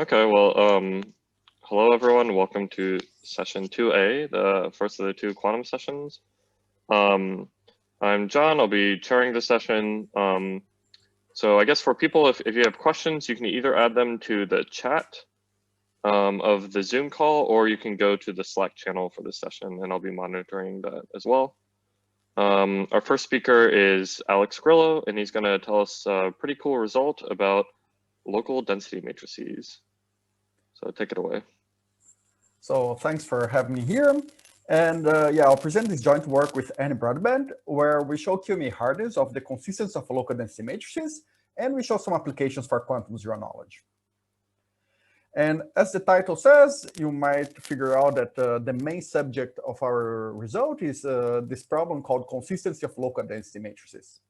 Okay, well, hello everyone. Welcome to session 2A, the first of the two quantum sessions. I'm John. I'll be chairing the session. So I guess for people, if you have questions, you can either add them to the chat of the Zoom call, or you can go to the Slack channel for the session, and I'll be monitoring that as well. Our first speaker is Alex Grillo, and he's going to tell us a pretty cool result about local density matrices. So take it away. So thanks for having me here. And yeah, I'll present this joint work with Annie Broadbent, where we show QMA hardness of the consistency of local density matrices, and we show some applications for quantum zero knowledge. And as the title says, you might figure out that the main subject of our result is this problem called consistency of local density matrices.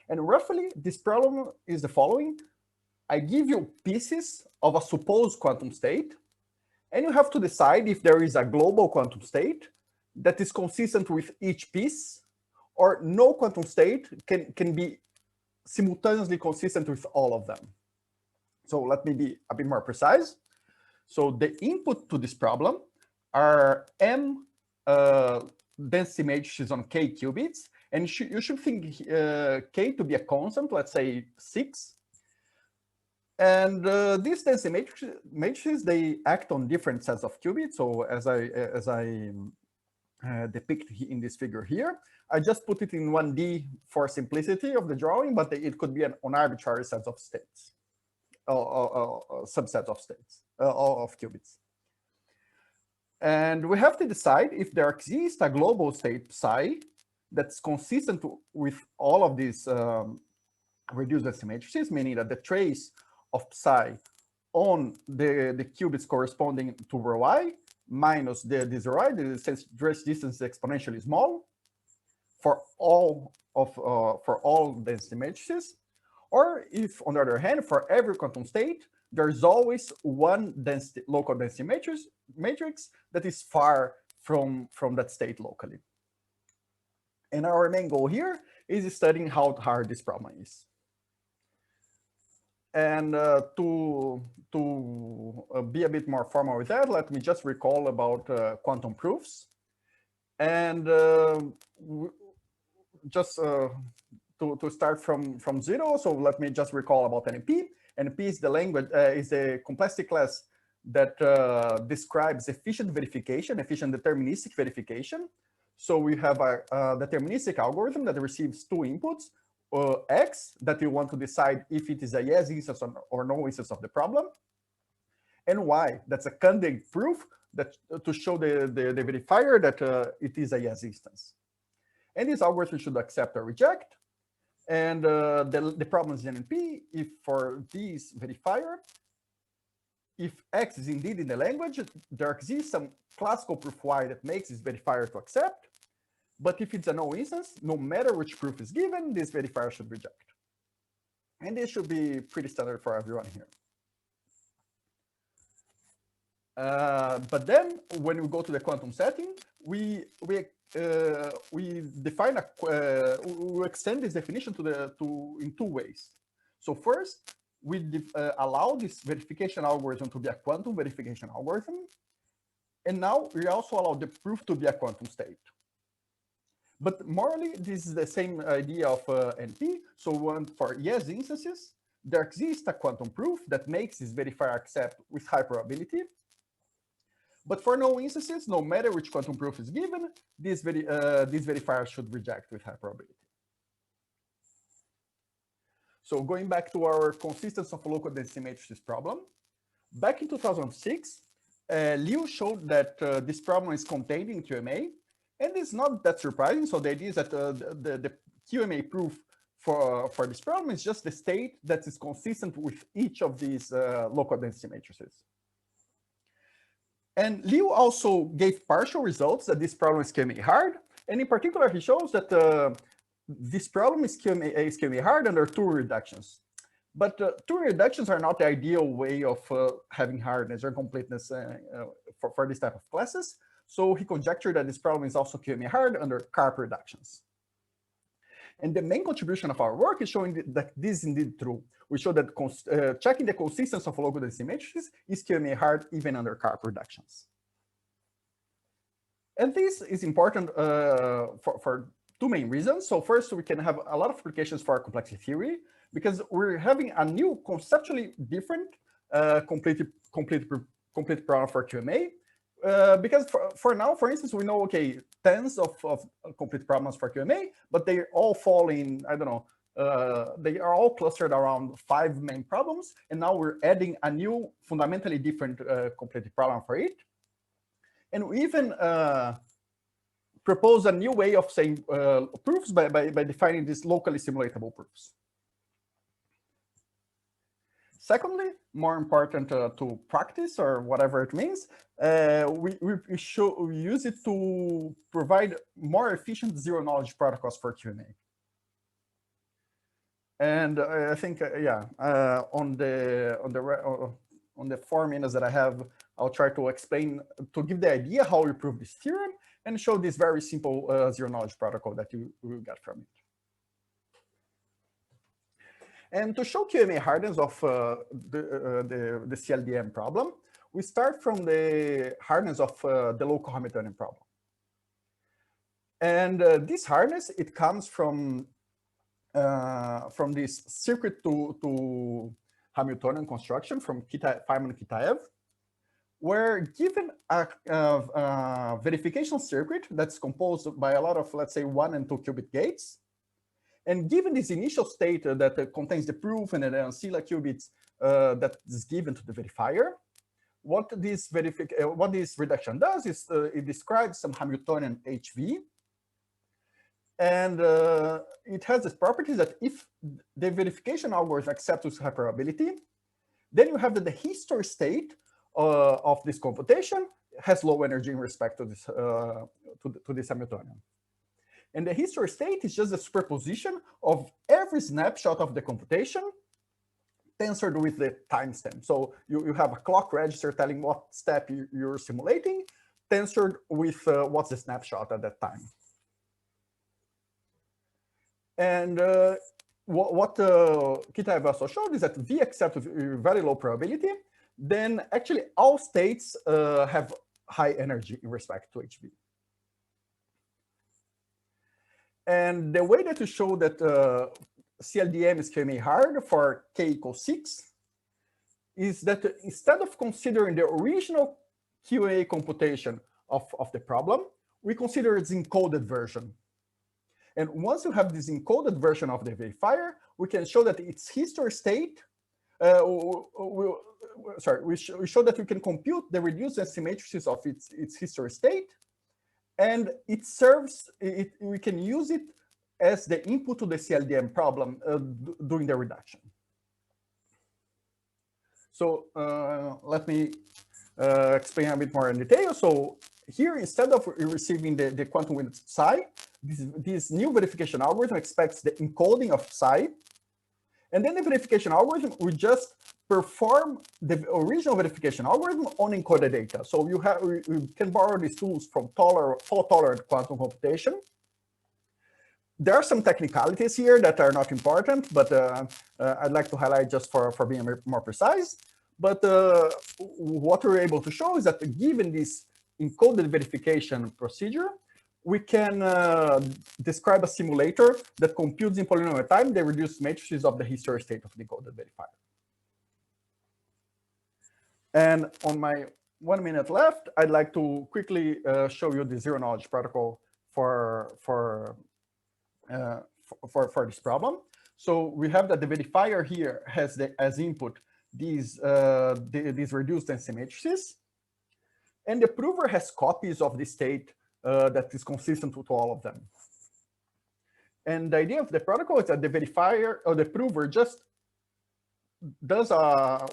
And roughly, this problem is the following. I give you pieces of a supposed quantum state, and you have to decide if there is a global quantum state that is consistent with each piece, or no quantum state can be simultaneously consistent with all of them. So let me be a bit more precise. So the input to this problem are m density matrices on k qubits, and you should think k to be a constant, let's say 6. And these density matrices, they act on different sets of qubits. So as I depict in this figure here, I just put it in 1D for simplicity of the drawing, but it could be an arbitrary set of states, subset of states, of qubits. And we have to decide if there exists a global state psi that's consistent with all of these reduced density matrices, meaning that the trace of psi on the qubits corresponding to rho I minus this rho I, the trace distance is exponentially small for all density matrices, or if, on the other hand, for every quantum state, there's always one local density matrix that is far from that state locally. And our main goal here is studying how hard this problem is. And to be a bit more formal with that, let me just recall about quantum proofs. And just to start from zero, so let me just recall about NP. NP is the language, is a complexity class that describes efficient verification, efficient deterministic verification. So we have a deterministic algorithm that receives two inputs, X, that you want to decide if it is a yes instance or no instance of the problem, and Y, that's a candidate proof that to show the verifier that it is a yes instance. And this algorithm should accept or reject. And the problem is in NP, if for this verifier, if X is indeed in the language, there exists some classical proof Y that makes this verifier to accept. But if it's a no instance, no matter which proof is given, this verifier should reject. And this should be pretty standard for everyone here. But then when we go to the quantum setting, we define we extend this definition in two ways. So first, we allow this verification algorithm to be a quantum verification algorithm. And now we also allow the proof to be a quantum state. But morally, this is the same idea of NP. So for yes instances, there exists a quantum proof that makes this verifier accept with high probability. But for no instances, no matter which quantum proof is given, this verifier should reject with high probability. So going back to our consistency of local density matrices problem, back in 2006, Liu showed that this problem is contained in QMA. And it's not that surprising. So the idea is that the QMA proof for this problem is just the state that is consistent with each of these local density matrices. And Liu also gave partial results that this problem is QMA hard. And in particular, he shows that this problem is QMA hard under two reductions. But two reductions are not the ideal way of having hardness or completeness for this type of classes. So he conjectured that this problem is also QMA hard under Karp reductions. And the main contribution of our work is showing that this is indeed true. We show that checking the consistency of local density matrices is QMA hard even under carp reductions. And this is important for two main reasons. So first, we can have a lot of applications for complexity theory because we're having a new conceptually different complete problem for QMA. Because for now, for instance, we know, okay, tens of complete problems for QMA, but they all fall in, I don't know, they are all clustered around 5 main problems. And now we're adding a new fundamentally different complete problem for it. And we even propose a new way of saying proofs by defining these locally simulatable proofs. Secondly, more important to practice or whatever it means, we use it to provide more efficient zero-knowledge protocols for QMA. And I think, on the 4 minutes that I have, I'll try to explain, to give the idea how we prove this theorem and show this very simple zero-knowledge protocol that you will get from it. And to show QMA hardness of the CLDM problem, we start from the hardness of the local Hamiltonian problem. And this hardness, it comes from this circuit to Hamiltonian construction from Feynman Kitaev, where given a verification circuit that's composed by a lot of, let's say, 1 and 2 qubit gates, and given this initial state that contains the proof and the ancilla qubits that is given to the verifier, what this reduction does is it describes some Hamiltonian HV. And it has this property that if the verification algorithm accepts this high probability, then you have that the history state of this computation has low energy in respect to this Hamiltonian. And the history state is just a superposition of every snapshot of the computation tensored with the timestamp. So you have a clock register telling what step you're simulating, tensored with what's the snapshot at that time. And what Kitaev also showed is that V accepts very low probability, then actually all states have high energy in respect to HV. And the way that you show that CLDM is QMA hard for k equals 6 is that instead of considering the original QA computation of the problem, we consider its encoded version. And once you have this encoded version of the verifier, we can show that its history state, we show that we can compute the reduced density matrices of its history state, and it serves, we can use it as the input to the CLDM problem during the reduction. So let me explain a bit more in detail. So here, instead of receiving the quantum width psi, this new verification algorithm expects the encoding of psi. And then the verification algorithm will just perform the original verification algorithm on encoded data. So you can borrow these tools from fault-tolerant quantum computation. There are some technicalities here that are not important, but I'd like to highlight just for being more precise. But what we're able to show is that given this encoded verification procedure, we can describe a simulator that computes in polynomial time the reduced matrices of the history state of the encoded verifier. And on my 1 minute left, I'd like to quickly show you the zero-knowledge protocol for this problem. So we have that the verifier here has as input these reduced density matrices, and the prover has copies of the state that is consistent with all of them. And the idea of the protocol is that the verifier or the prover just does a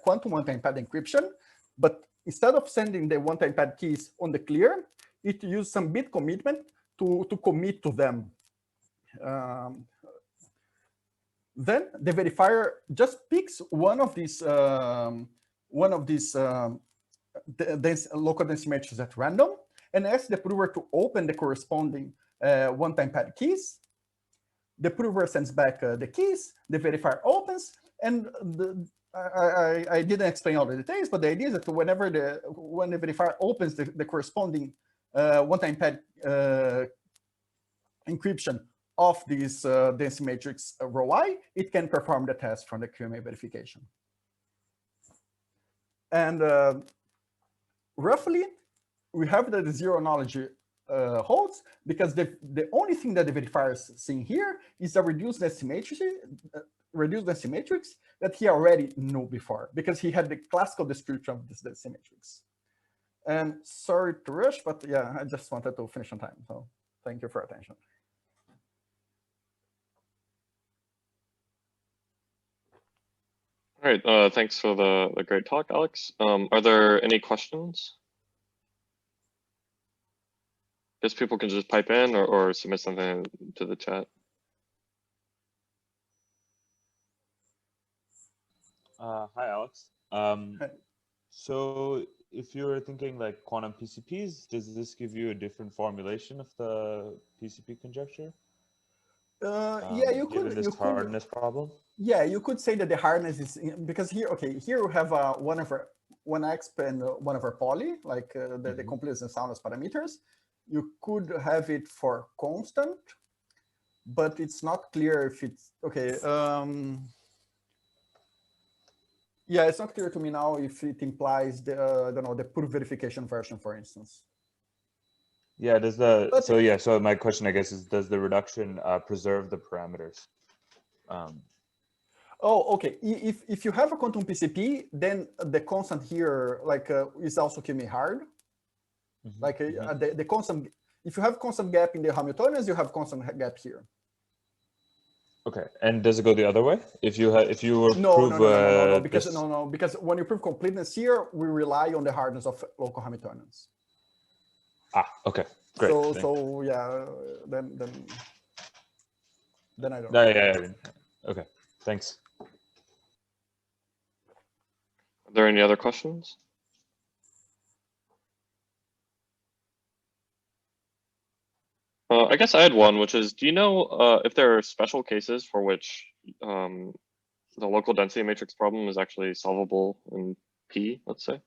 quantum one-time pad encryption, but instead of sending the one-time pad keys on the clear, it uses some bit commitment to commit to them. Then the verifier just picks one of these local density matrices at random and asks the prover to open the corresponding one-time pad keys. the prover sends back the keys, the verifier opens, and I didn't explain all the details, but the idea is that when the verifier opens the corresponding one-time pad encryption of this density matrix rho I, it can perform the test from the QMA verification. And roughly, we have that the zero knowledge holds because the only thing that the verifier is seeing here is a reduced density matrix that he already knew before because he had the classical description of this density matrix. And sorry to rush, but yeah, I just wanted to finish on time. So thank you for your attention. All right, thanks for the great talk, Alex. Are there any questions? Guess people can just pipe in or submit something to the chat. Hi, Alex. So if you're thinking like quantum PCPs, does this give you a different formulation of the PCP conjecture? Yeah, you could. Given this hardness problem? Yeah, you could say that the hardness is because here, okay, here we have one exp and one over poly, like the completeness and soundness parameters. You could have it for constant, but it's not clear if it's okay. Yeah, it's not clear to me now if it implies the I don't know, the proof verification version, for instance. Yeah, so my question, I guess, is does the reduction preserve the parameters? Oh, okay. If you have a quantum PCP, then the constant here like is also QMA hard. Like the constant, if you have constant gap in the Hamiltonians, you have constant gap here. Okay, and does it go the other way? If you prove no, because when you prove completeness here, we rely on the hardness of local Hamiltonians. Ah, okay, great. So yeah, then I don't know. know. Yeah. Okay, thanks. Are there any other questions? I guess I had one, which is, do you know if there are special cases for which the local density matrix problem is actually solvable in P, let's say?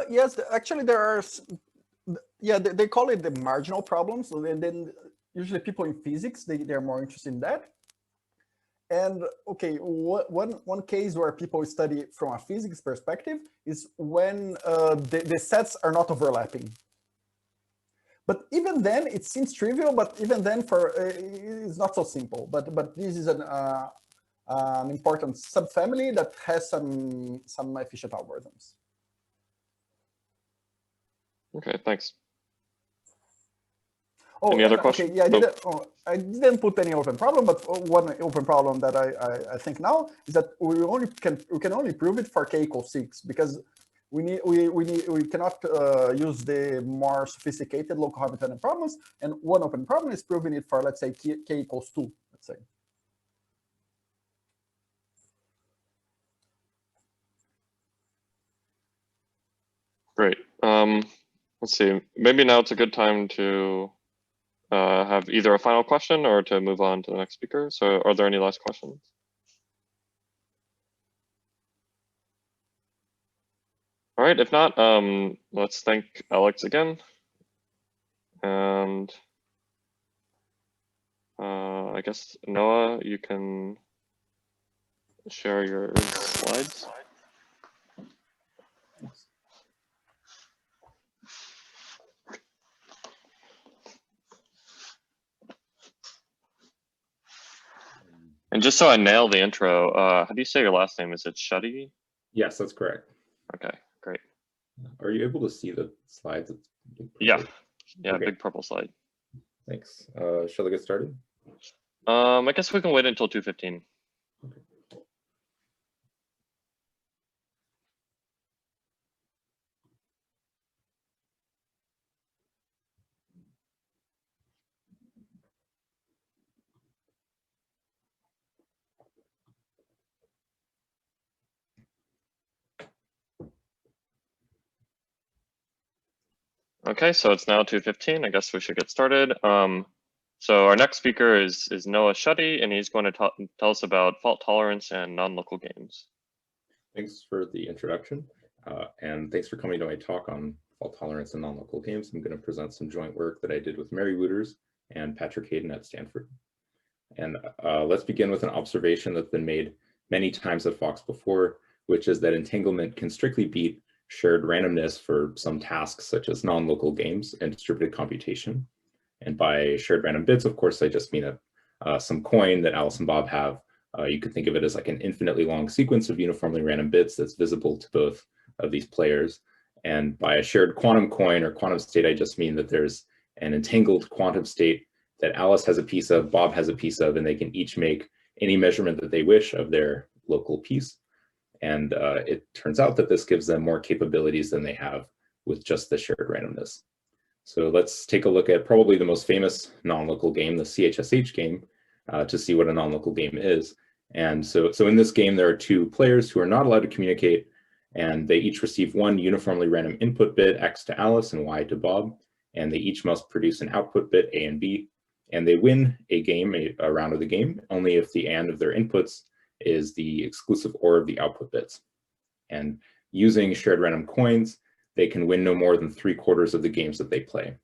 Yes, actually there are, yeah, they call it the marginal problems. So then usually people in physics, they're more interested in that. And okay, one case where people study from a physics perspective is when the sets are not overlapping. But even then, it seems trivial. But even then, it's not so simple. But this is an important subfamily that has some efficient algorithms. Okay, thanks. Oh, any other questions? Okay, yeah, I didn't put any open problem, but one open problem that I think now is that we can only prove it for k equals 6 because we cannot use the more sophisticated local Hamiltonian problems, and one open problem is proving it for, let's say, k equals 2, let's say. Great. Let's see. Maybe now it's a good time to have either a final question or to move on to the next speaker. So are there any last questions? All right, if not, let's thank Alex again. And I guess, Noah, you can share your slides. And just so I nail the intro, how do you say your last name? Is it Shuddy? Yes, that's correct. Okay, great. Are you able to see the slides? Yeah, okay. Big purple slide. Thanks. Shall I get started? I guess we can wait until 2:15. Okay. Okay, so it's now 2:15. I guess we should get started. So our next speaker is Noah Schutte, and he's going to tell us about fault tolerance and non-local games. Thanks for the introduction, and thanks for coming to my talk on fault tolerance and non-local games. I'm going to present some joint work that I did with Mary Wooters and Patrick Hayden at Stanford. And let's begin with an observation that's been made many times at FOCS before, which is that entanglement can strictly beat shared randomness for some tasks such as non-local games and distributed computation. And by shared random bits, of course, I just mean some coin that Alice and Bob have. You could think of it as like an infinitely long sequence of uniformly random bits that's visible to both of these players. And by a shared quantum coin or quantum state, I just mean that there's an entangled quantum state that Alice has a piece of, Bob has a piece of, and they can each make any measurement that they wish of their local piece. And it turns out that this gives them more capabilities than they have with just the shared randomness. So let's take a look at probably the most famous non-local game, the CSS game, to see what a non-local game is. And so in this game, there are two players who are not allowed to communicate, and they each receive one uniformly random input bit, X to Alice and Y to Bob, and they each must produce an output bit, A and B, and they win a game, a round of the game, only if the AND of their inputs is the exclusive OR of the output bits. And using shared random coins, they can win no more than 3/4 of the games that they play.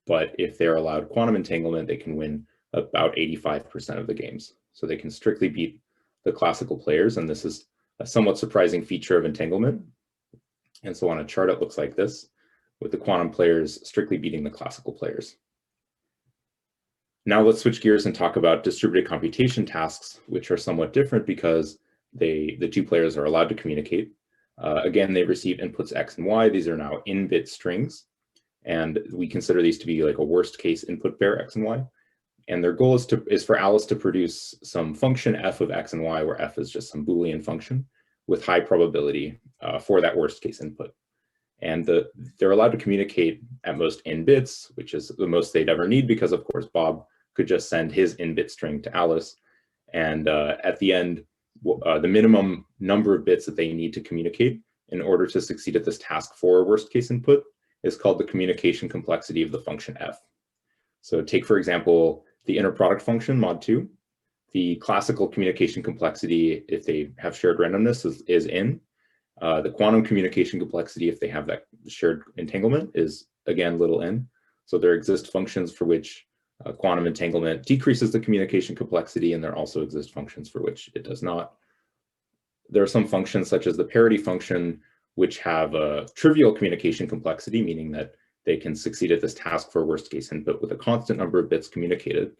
But if they're allowed quantum entanglement, they can win about 85% of the games. So they can strictly beat the classical players, and this is a somewhat surprising feature of entanglement. And so on a chart, it looks like this, with the quantum players strictly beating the classical players. Now let's switch gears and talk about distributed computation tasks, which are somewhat different because the two players are allowed to communicate. Again, they receive inputs X and Y. These are now in-bit strings. And we consider these to be like a worst case input pair X and Y. And their goal is for Alice to produce some function F of X and Y, where F is just some Boolean function with high probability for that worst case input. And they're allowed to communicate at most in bits, which is the most they'd ever need, because of course Bob could just send his in-bit string to Alice. And at the end, the minimum number of bits that they need to communicate in order to succeed at this task for worst case input is called the communication complexity of the function F. So take, for example, the inner product function mod 2. The classical communication complexity, if they have shared randomness, is in. The quantum communication complexity, if they have that shared entanglement, is again little n. So there exist functions for which quantum entanglement decreases the communication complexity, and there also exist functions for which it does not. There are some functions such as the parity function, which have a trivial communication complexity, meaning that they can succeed at this task for worst case input with a constant number of bits communicated.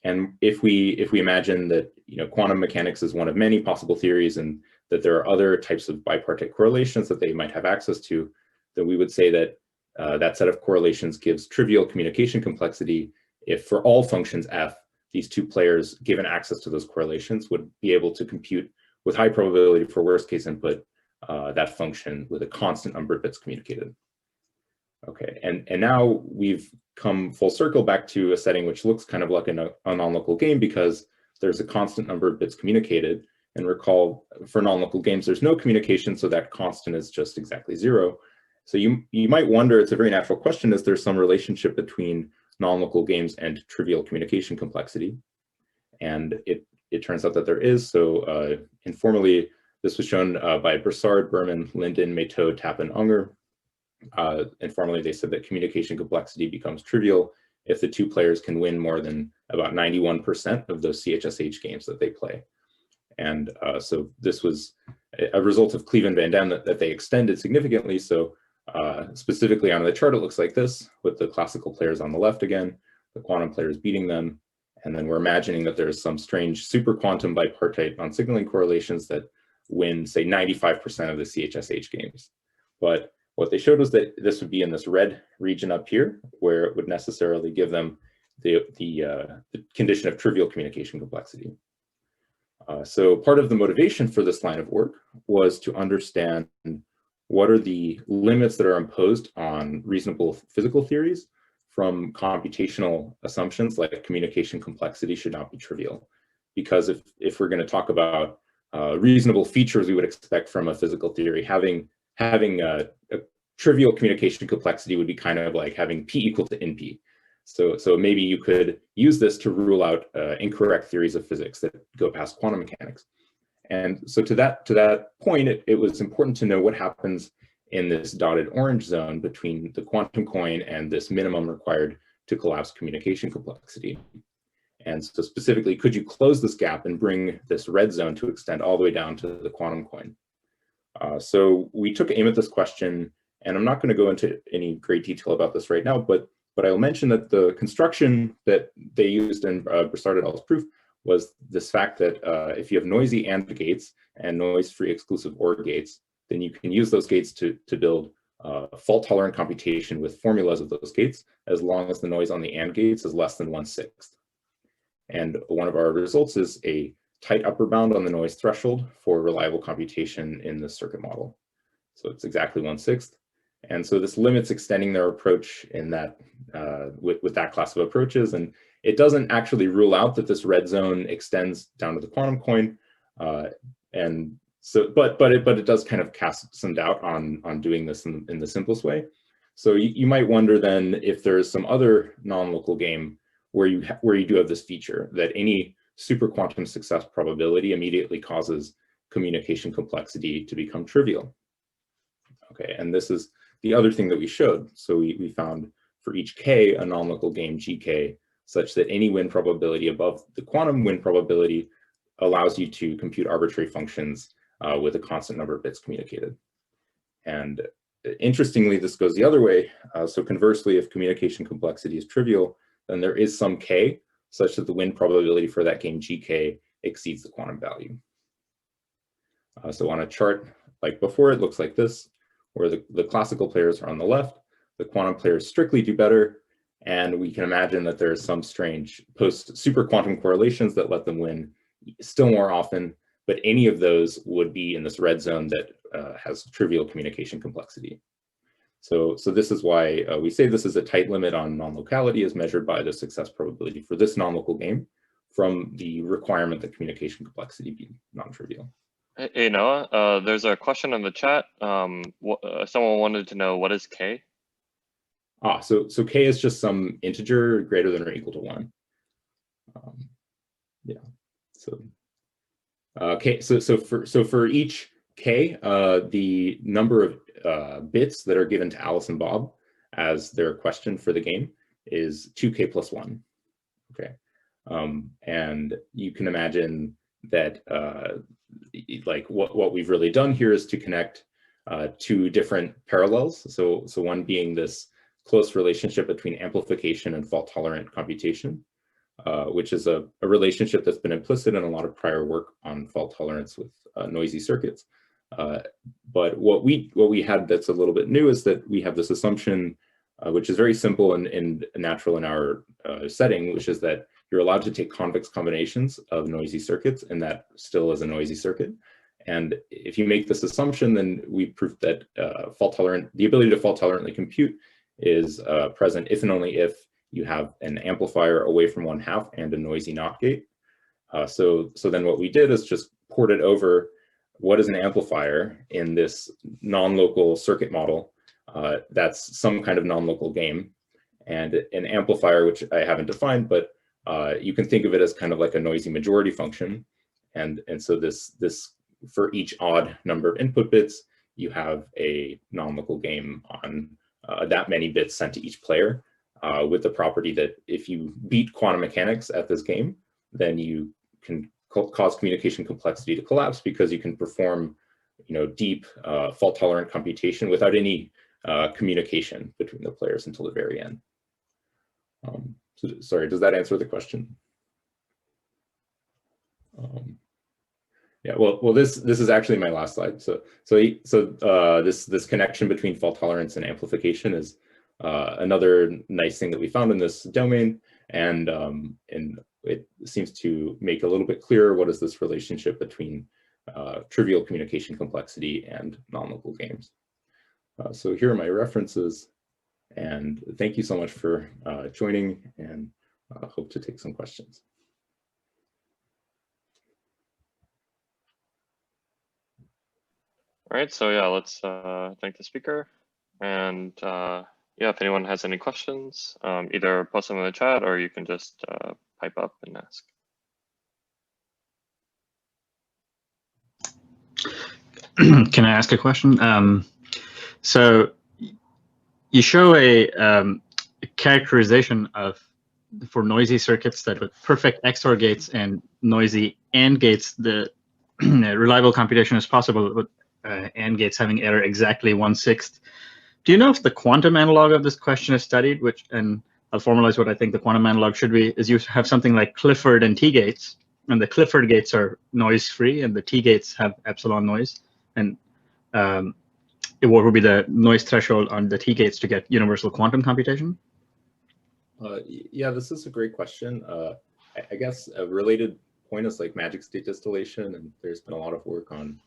And if we imagine that quantum mechanics is one of many possible theories, and that there are other types of bipartite correlations that they might have access to, then we would say that that set of correlations gives trivial communication complexity if for all functions F, these two players given access to those correlations would be able to compute with high probability for worst case input that function with a constant number of bits communicated. Okay, and now we've come full circle back to a setting which looks kind of like a non-local game, because there's a constant number of bits communicated. And recall, for non-local games, there's no communication, so that constant is just exactly 0. So you might wonder, it's a very natural question, is there some relationship between non-local games and trivial communication complexity? And it turns out that there is. So informally, this was shown by Broussard, Berman, Linden, Mateau, Tappan, Unger. Informally, they said that communication complexity becomes trivial if the two players can win more than about 91% of those CSS games that they play. And so this was a result of Cleave and Van Dam that they extended significantly. So specifically on the chart, it looks like this, with the classical players on the left again, the quantum players beating them. And then we're imagining that there's some strange super quantum bipartite non-signaling correlations that win, say, 95% of the CSS games. But what they showed was that this would be in this red region up here, where it would necessarily give them the condition of trivial communication complexity. So part of the motivation for this line of work was to understand what are the limits that are imposed on reasonable physical theories from computational assumptions like communication complexity should not be trivial. Because if we're going to talk about reasonable features we would expect from a physical theory, having a trivial communication complexity would be kind of like having P equal to NP. So maybe you could use this to rule out incorrect theories of physics that go past quantum mechanics. And so to that point, it was important to know what happens in this dotted orange zone between the quantum coin and this minimum required to collapse communication complexity. And so specifically, could you close this gap and bring this red zone to extend all the way down to the quantum coin? So we took aim at this question, and I'm not going to go into any great detail about this right now, but I'll mention that the construction that they used in Broussard et al.'s proof was this fact that if you have noisy AND gates and noise-free exclusive OR gates, then you can use those gates to build fault-tolerant computation with formulas of those gates, as long as the noise on the AND gates is less than 1/6. And one of our results is a tight upper bound on the noise threshold for reliable computation in the circuit model. So it's exactly 1/6. And so this limits extending their approach in that with that class of approaches. And it doesn't actually rule out that this red zone extends down to the quantum coin. And so, but it does kind of cast some doubt on doing this in the simplest way. So you might wonder then if there's some other non-local game where you do have this feature that any super quantum success probability immediately causes communication complexity to become trivial. Okay, and this is the other thing that we showed. So we found for each k a non-local game gk such that any win probability above the quantum win probability allows you to compute arbitrary functions with a constant number of bits communicated. And interestingly, this goes the other way. So conversely, if communication complexity is trivial, then there is some k such that the win probability for that game gk exceeds the quantum value. So on a chart like before, it looks like this, where the classical players are on the left, the quantum players strictly do better, and we can imagine that there's some strange post-super quantum correlations that let them win still more often, but any of those would be in this red zone that has trivial communication complexity. So this is why we say this is a tight limit on non-locality as measured by the success probability for this non-local game from the requirement that communication complexity be non-trivial. Hey Noah, there's a question in the chat. Someone wanted to know, what is k? So k is just some integer greater than or equal to 1. Yeah. So okay. So for each k, the number of bits that are given to Alice and Bob as their question for the game is 2k plus 1. Okay. And you can imagine that like what we've really done here is to connect two different parallels. So one being this close relationship between amplification and fault-tolerant computation, which is a relationship that's been implicit in a lot of prior work on fault tolerance with noisy circuits. But what we had that's a little bit new is that we have this assumption, which is very simple and natural in our setting, which is that you're allowed to take convex combinations of noisy circuits, and that still is a noisy circuit. And if you make this assumption, then we prove that the ability to fault tolerantly compute is present if and only if you have an amplifier away from 1/2 and a noisy NOT gate. So then what we did is just ported over what is an amplifier in this non-local circuit model that's some kind of non-local game, and an amplifier, which I haven't defined, but you can think of it as kind of like a noisy majority function. And so this for each odd number of input bits, you have a non-local game on that many bits sent to each player, with the property that if you beat quantum mechanics at this game, then you can cause communication complexity to collapse because you can perform, deep fault-tolerant computation without any communication between the players until the very end. So, sorry, does that answer the question? Yeah, well, this is actually my last slide. So this connection between fault tolerance and amplification is another nice thing that we found in this domain, and it seems to make a little bit clearer what is this relationship between trivial communication complexity and non-local games. So here are my references, and thank you so much for joining, and hope to take some questions. All right, so yeah, let's thank the speaker. And yeah, if anyone has any questions, either post them in the chat or you can just pipe up and ask. Can I ask a question? So you show a characterization of for noisy circuits that with perfect XOR gates and noisy AND gates, the reliable computation is possible with AND gates having error exactly 1/6. Do you know if the quantum analog of this question is studied? And I'll formalize what I think the quantum analog should be, is you have something like Clifford and T gates, and the Clifford gates are noise free and the T gates have epsilon noise. And what would be the noise threshold on the T gates to get universal quantum computation? Yeah, this is a great question. I guess a related point is like magic state distillation, and there's been a lot of work on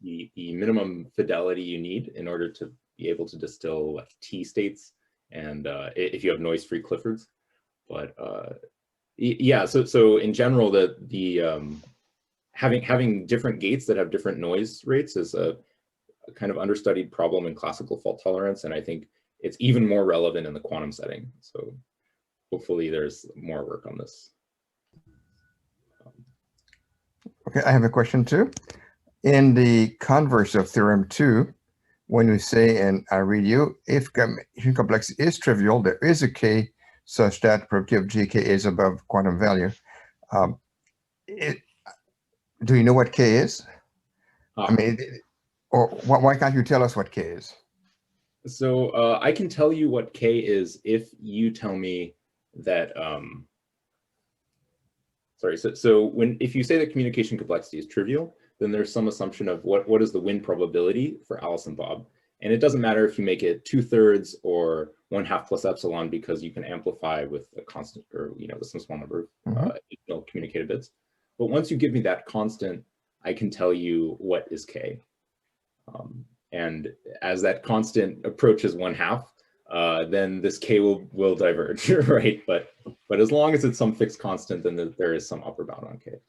the minimum fidelity you need in order to be able to distill like T states, and if you have noise-free Cliffords. But yeah, so in general, having different gates that have different noise rates is a kind of understudied problem in classical fault tolerance, and I think it's even more relevant in the quantum setting. So hopefully there's more work on this. Okay, I have a question too. In the converse of theorem 2, when you say, and I read you, if computation complexity is trivial, there is a k such that probability of gk is above quantum value. Do you know what k is? I mean, or why can't you tell us what k is? So I can tell you what k is if you tell me that. Sorry. So if you say that communication complexity is trivial, then there's some assumption of what is the win probability for Alice and Bob, and it doesn't matter if you make it 2/3 or 1/2 plus epsilon, because you can amplify with a constant, or with some small number of communicated bits. But once you give me that constant, I can tell you what is k. And as that constant approaches 1/2, then this k will diverge, right? But as long as it's some fixed constant, then there is some upper bound on k.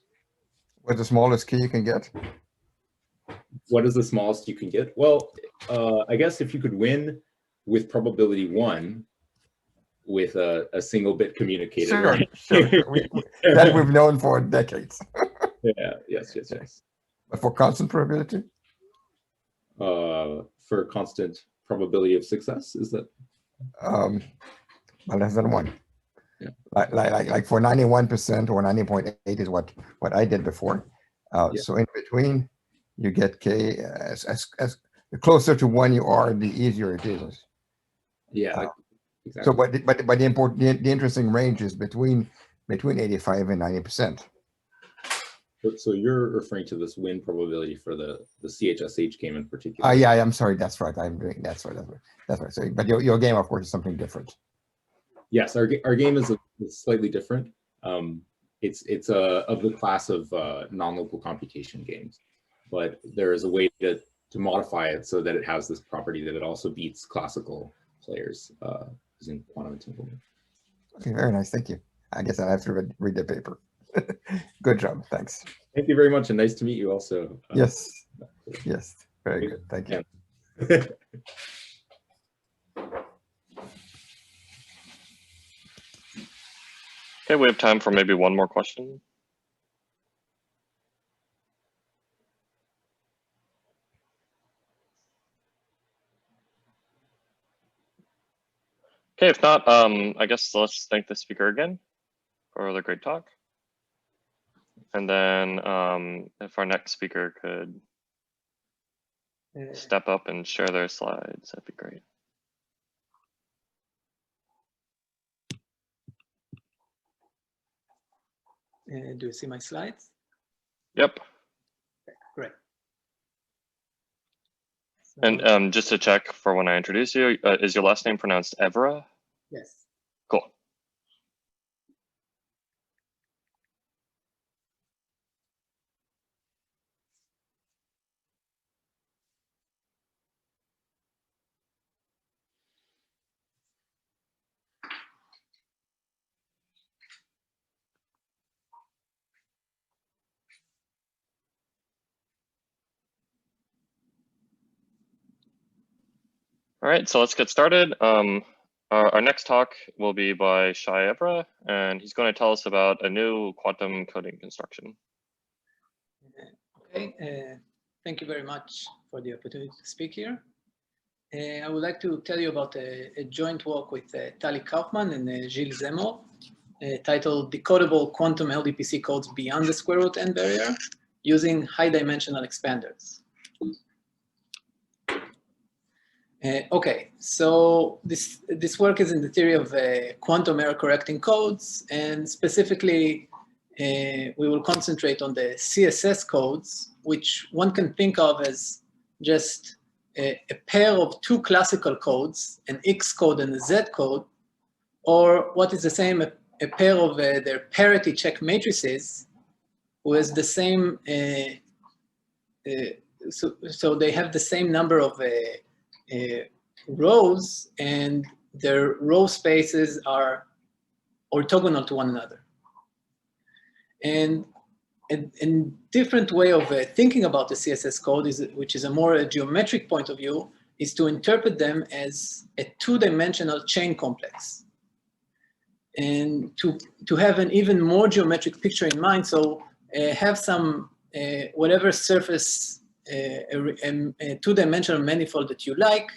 What's the smallest k you can get? What is the smallest you can get? Well, I guess if you could win with probability 1 with a single bit communicated. Sure, right? sure. That we've known for decades. Yeah, yes. But for constant probability? For constant probability of success, is that? Well, less than 1. Yeah. Like for 91% or 90.8 is what I did before. Yeah. So in between, you get k as the closer to 1 you are, the easier it is. Yeah, exactly. So, but the interesting range is between 85 and 90%. So you're referring to this win probability for the CHSH game in particular? Yeah, I'm sorry. That's right. That's right. So, but your game, of course, is something different. Yes, our game is slightly different. It's of the class of non-local computation games, but there is a way to modify it so that it has this property that it also beats classical players using quantum entanglement. Okay, very nice. Thank you. I guess I'll have to read the paper. Good job. Thanks. Thank you very much, and nice to meet you also. Yes. Very good. Thank you. Okay, we have time for maybe one more question. Okay, if not, I guess let's thank the speaker again for the great talk. And then if our next speaker could step up and share their slides, that'd be great. Do you see my slides? Yep. Okay, great. So, And just to check for when I introduce you, is your last name pronounced Evra? yes. Cool. All right, so let's get started. Our next talk will be by Shai Evra, and he's going to tell us about a new quantum coding construction. Okay, thank you very much for the opportunity to speak here. I would like to tell you about a joint work with Tali Kaufman and Gilles Zemmour, titled Decodable Quantum LDPC Codes Beyond the Square Root N Barrier using High-Dimensional Expanders. Okay, so this work is in the theory of quantum error correcting codes, and specifically we will concentrate on the CSS codes, which one can think of as just a pair of two classical codes, an X code and a Z code, or what is the same, a pair of their parity check matrices, who has the same, so they have the same number of rows, and their row spaces are orthogonal to one another. And a different way of thinking about the CSS code, which is a more geometric point of view, is to interpret them as a two-dimensional chain complex. And to have an even more geometric picture in mind, so have some, whatever surface, a two-dimensional manifold that you like,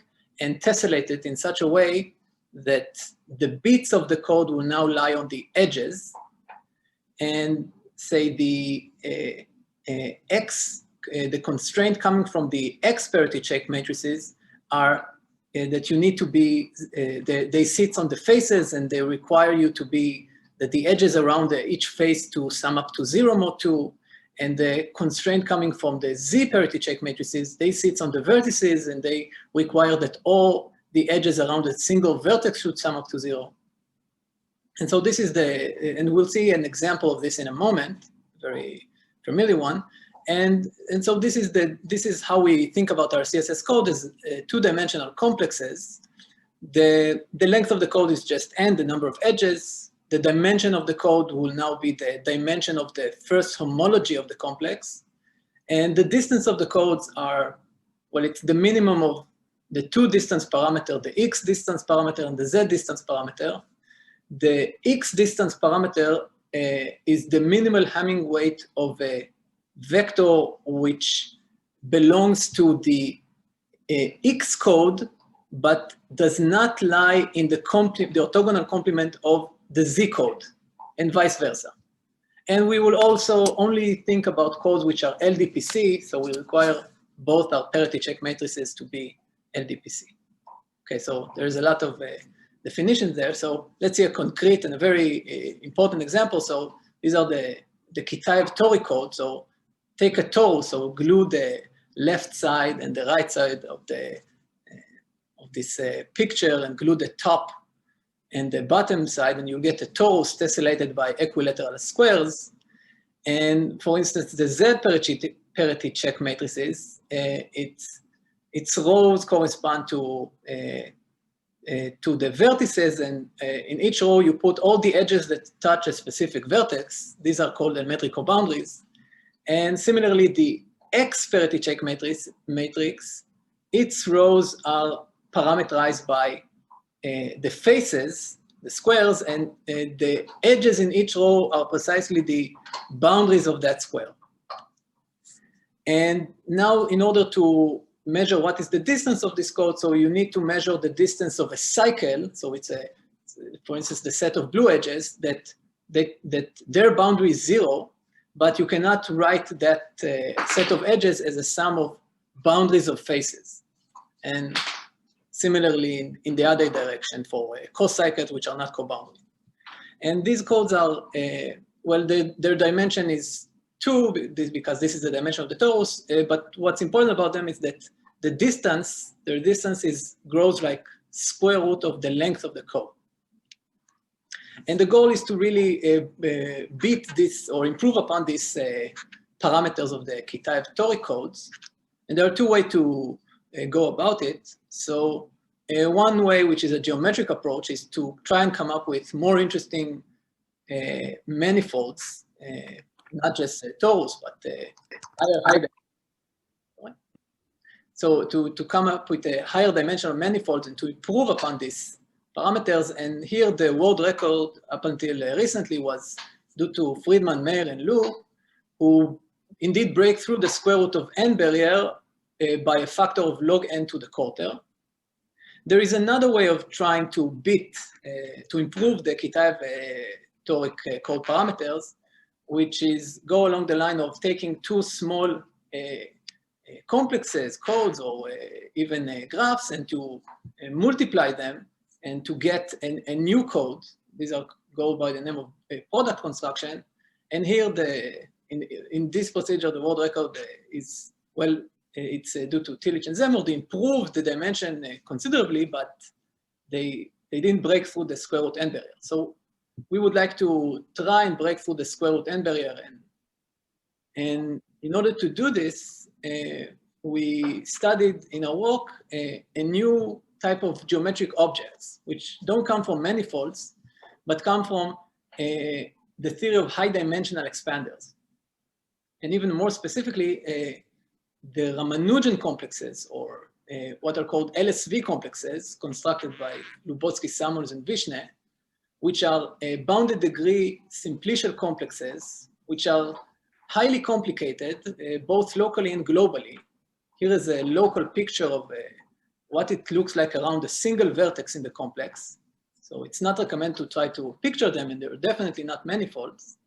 and tessellate it in such a way that the bits of the code will now lie on the edges, and say the the constraint coming from the X parity check matrices are that you need to be, they sit on the faces, and they require you to be, that the edges around each face to sum up to 0 mod 2, and the constraint coming from the Z parity check matrices, they sit on the vertices, and they require that all the edges around a single vertex should sum up to 0. And so this is and we'll see an example of this in a moment, very familiar one. And so this is how we think about our CSS code as two-dimensional complexes. The length of the code is just n, the number of edges. The dimension of the code will now be the dimension of the first homology of the complex. And the distance of the codes are, well, it's the minimum of the two distance parameter, the X distance parameter and the Z distance parameter. The X distance parameter is the minimal Hamming weight of a vector which belongs to the X code, but does not lie in the orthogonal complement of the Z code, and vice versa. And we will also only think about codes which are LDPC, so we require both our parity check matrices to be LDPC. Okay, so there's a lot of definitions there. So let's see a concrete and a very important example. So these are the Kitaev-Tori code. So take a torus, so glue the left side and the right side of this picture, and glue the top and the bottom side, and you'll get a torus tessellated by equilateral squares. And for instance, the Z parity check matrices, its rows correspond to the vertices, and in each row you put all the edges that touch a specific vertex. These are called metric boundaries. And similarly, the X parity check matrix, its rows are parameterized by the faces, the squares, and the edges in each row are precisely the boundaries of that square. And now, in order to measure what is the distance of this code, so you need to measure the distance of a cycle. So it's for instance, the set of blue edges that their boundary is 0, but you cannot write that set of edges as a sum of boundaries of faces. And similarly, in the other direction for co-cycles, which are not co-boundary. And these codes are, well, their dimension is 2, because this is the dimension of the torus, but what's important about them is that their distance grows like square root of the length of the code. And the goal is to really beat this or improve upon these parameters of the Kitaev-Tori codes. And there are two ways to go about it. So one way, which is a geometric approach, is to try and come up with more interesting manifolds, not just torus, but other high. So to come up with a higher dimensional manifold and to improve upon these parameters. And here the world record up until recently was due to Friedman, Meir, and Liu, who indeed break through the square root of n barrier by a factor of log n to the quarter. There is another way of trying to beat, to improve the Kitaev toric code parameters, which is go along the line of taking two small complexes, codes, or even graphs, and to multiply them and to get a new code. These are go by the name of product construction. And here, in this procedure, the world record is, well, it's due to Tillich and Zemmour. They improved the dimension considerably, but they didn't break through the square root n barrier. So we would like to try and break through the square root n barrier. And in order to do this, we studied in our work a new type of geometric objects, which don't come from manifolds, but come from the theory of high dimensional expanders. And even more specifically, the Ramanujan complexes, or what are called LSV complexes, constructed by Lubotsky, Samuels, and Vishne, which are bounded degree simplicial complexes, which are highly complicated, both locally and globally. Here is a local picture of what it looks like around a single vertex in the complex. So it's not recommended to try to picture them, and they're definitely not manifolds.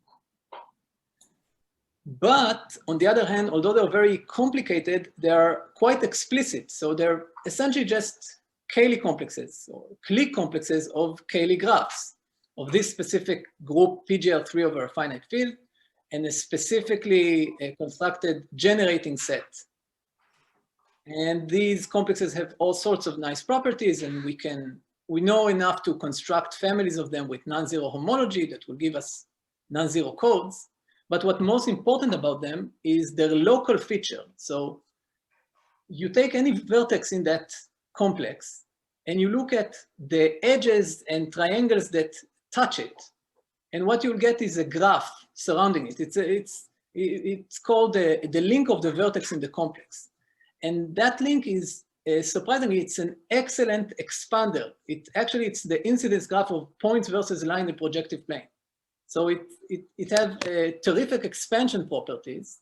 But on the other hand, although they're very complicated, they are quite explicit. So they're essentially just Cayley complexes or clique complexes of Cayley graphs of this specific group PGR3 over a finite field and a specifically constructed generating set. And these complexes have all sorts of nice properties, and we know enough to construct families of them with non-zero homology that will give us non-zero codes. But what's most important about them is their local feature. So you take any vertex in that complex and you look at the edges and triangles that touch it. And what you'll get is a graph surrounding it. It's called the link of the vertex in the complex. And that link is, surprisingly, it's an excellent expander. It's the incidence graph of points versus line in the projective plane. So it has terrific expansion properties.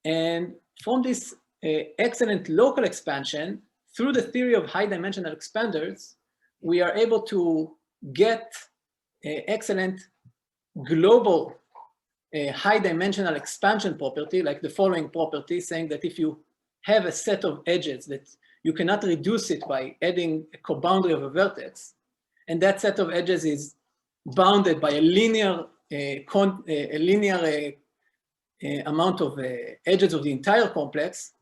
And from this excellent local expansion, through the theory of high dimensional expanders, we are able to get excellent global high dimensional expansion property, like the following property, saying that if you have a set of edges that you cannot reduce it by adding a coboundary of a vertex, and that set of edges is bounded by a linear amount of edges of the entire complex,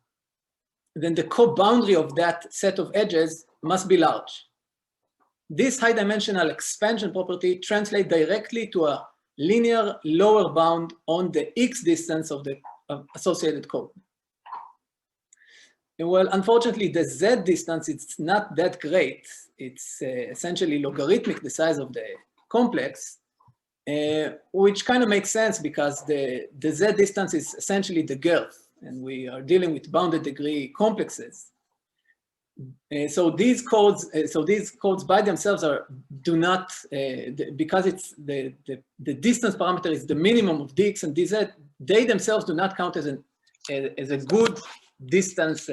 then the co-boundary of that set of edges must be large. This high dimensional expansion property translates directly to a linear lower bound on the x distance of the associated code. Well, unfortunately, the z distance, it's not that great. It's essentially logarithmic, the size of the complex, which kind of makes sense because the z distance is essentially the girth, and we are dealing with bounded degree complexes. So these codes by themselves do not, because it's the distance parameter is the minimum of dx and dz, they themselves do not count as a good distance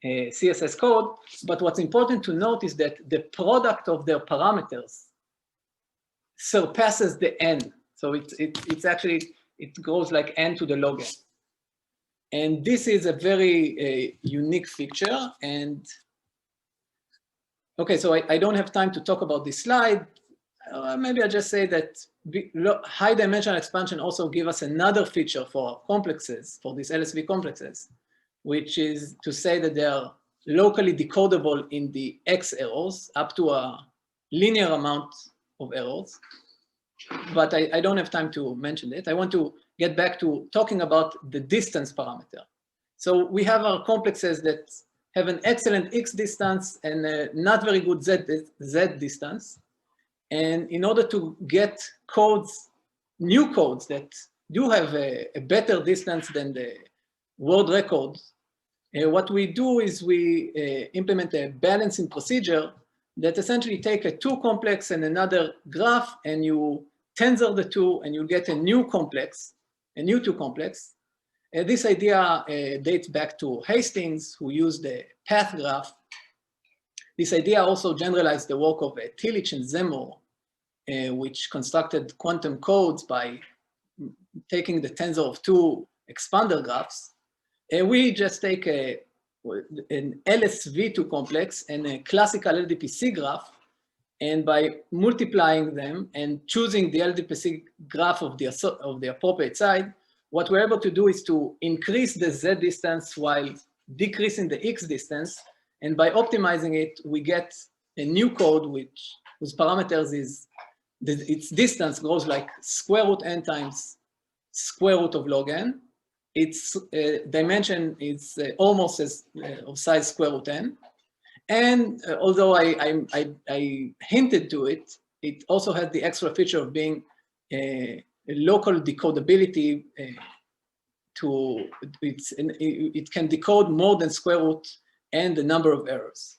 CSS code. But what's important to note is that the product of their parameters surpasses the n. So it's actually, it goes like n to the log n. And this is a very unique feature. And okay, so I don't have time to talk about this slide. Maybe I'll just say that high dimensional expansion also give us another feature for complexes, for these LSV complexes, which is to say that they are locally decodable in the X errors up to a linear amount of errors. But I don't have time to mention it. I want to get back to talking about the distance parameter. So we have our complexes that have an excellent X distance and a not very good Z distance. And in order to get codes, new codes that do have a better distance than the world records, What we do is we implement a balancing procedure that essentially take a 2 complex and another graph, and you tensor the two, and you get a new complex, a new 2 complex. This idea dates back to Hastings, who used the path graph. This idea also generalized the work of Tillich and Zemmour, which constructed quantum codes by taking the tensor of 2 expander graphs. We just take an LSV2 complex and a classical LDPC graph, and by multiplying them and choosing the LDPC graph of the appropriate side, what we're able to do is to increase the Z distance while decreasing the X distance. And by optimizing it, we get a new code whose parameters is its distance grows like square root n times square root of log n. Its dimension is almost as of size square root n. And although I hinted to it, it also has the extra feature of being a local decodability. It can decode more than square root and the number of errors.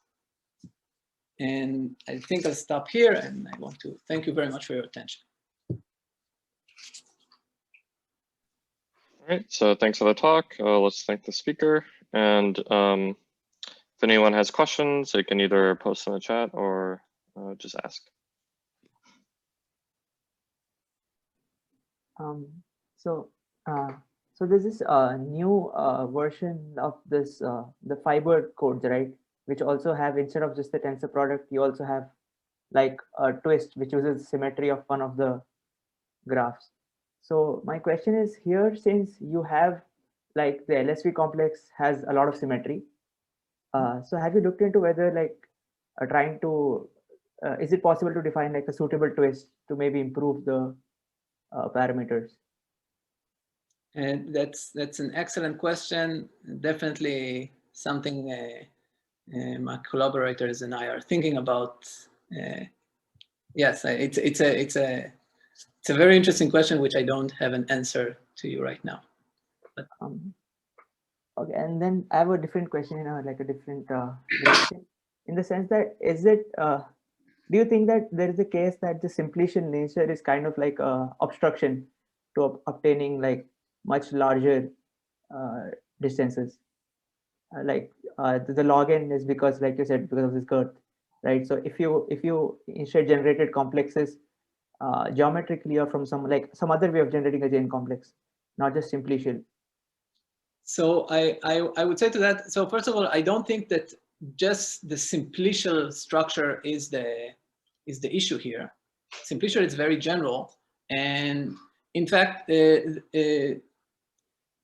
And I think I'll stop here, and I want to thank you very much for your attention. All right, so thanks for the talk. Let's thank the speaker. And if anyone has questions, they can either post in the chat or just ask. So there's this new version of this, the fiber codes, right? Which also have, instead of just the tensor product, you also have like a twist, which uses symmetry of one of the graphs. So my question is here, since you have like the LSV complex has a lot of symmetry. So have you looked into whether like trying to, is it possible to define like a suitable twist to maybe improve the parameters? And that's an excellent question. Definitely something my collaborators and I are thinking about. Yes, it's a very interesting question, which I don't have an answer to you right now. But okay, and then I have a different question, like a different direction, in the sense that is it? Do you think that there is a case that the simplicial nature is kind of like a obstruction to obtaining like much larger distances? The log n is because, like you said, because of this girth, right? So if you instead generated complexes geometrically or from some other way of generating a Jane complex, not just simplicial. So I would say to that. So first of all, I don't think that just the simplicial structure is the issue here. Simplicial is very general, and in fact,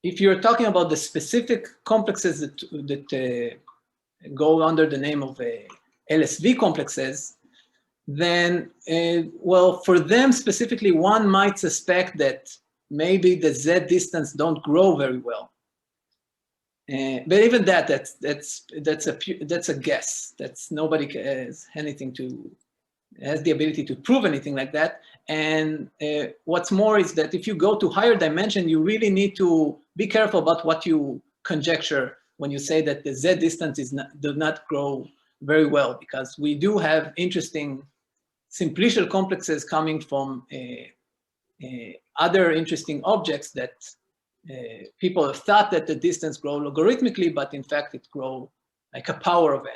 if you're talking about the specific complexes that go under the name of LSV complexes, then, well, for them specifically, one might suspect that maybe the Z distance don't grow very well. But even that's a guess. That's nobody has anything to has the ability to prove anything like that. And what's more is that if you go to higher dimension, you really need to be careful about what you conjecture when you say that the Z distance does not grow very well, because we do have interesting simplicial complexes coming from other interesting objects that people have thought that the distance grow logarithmically, but in fact it grow like a power of n,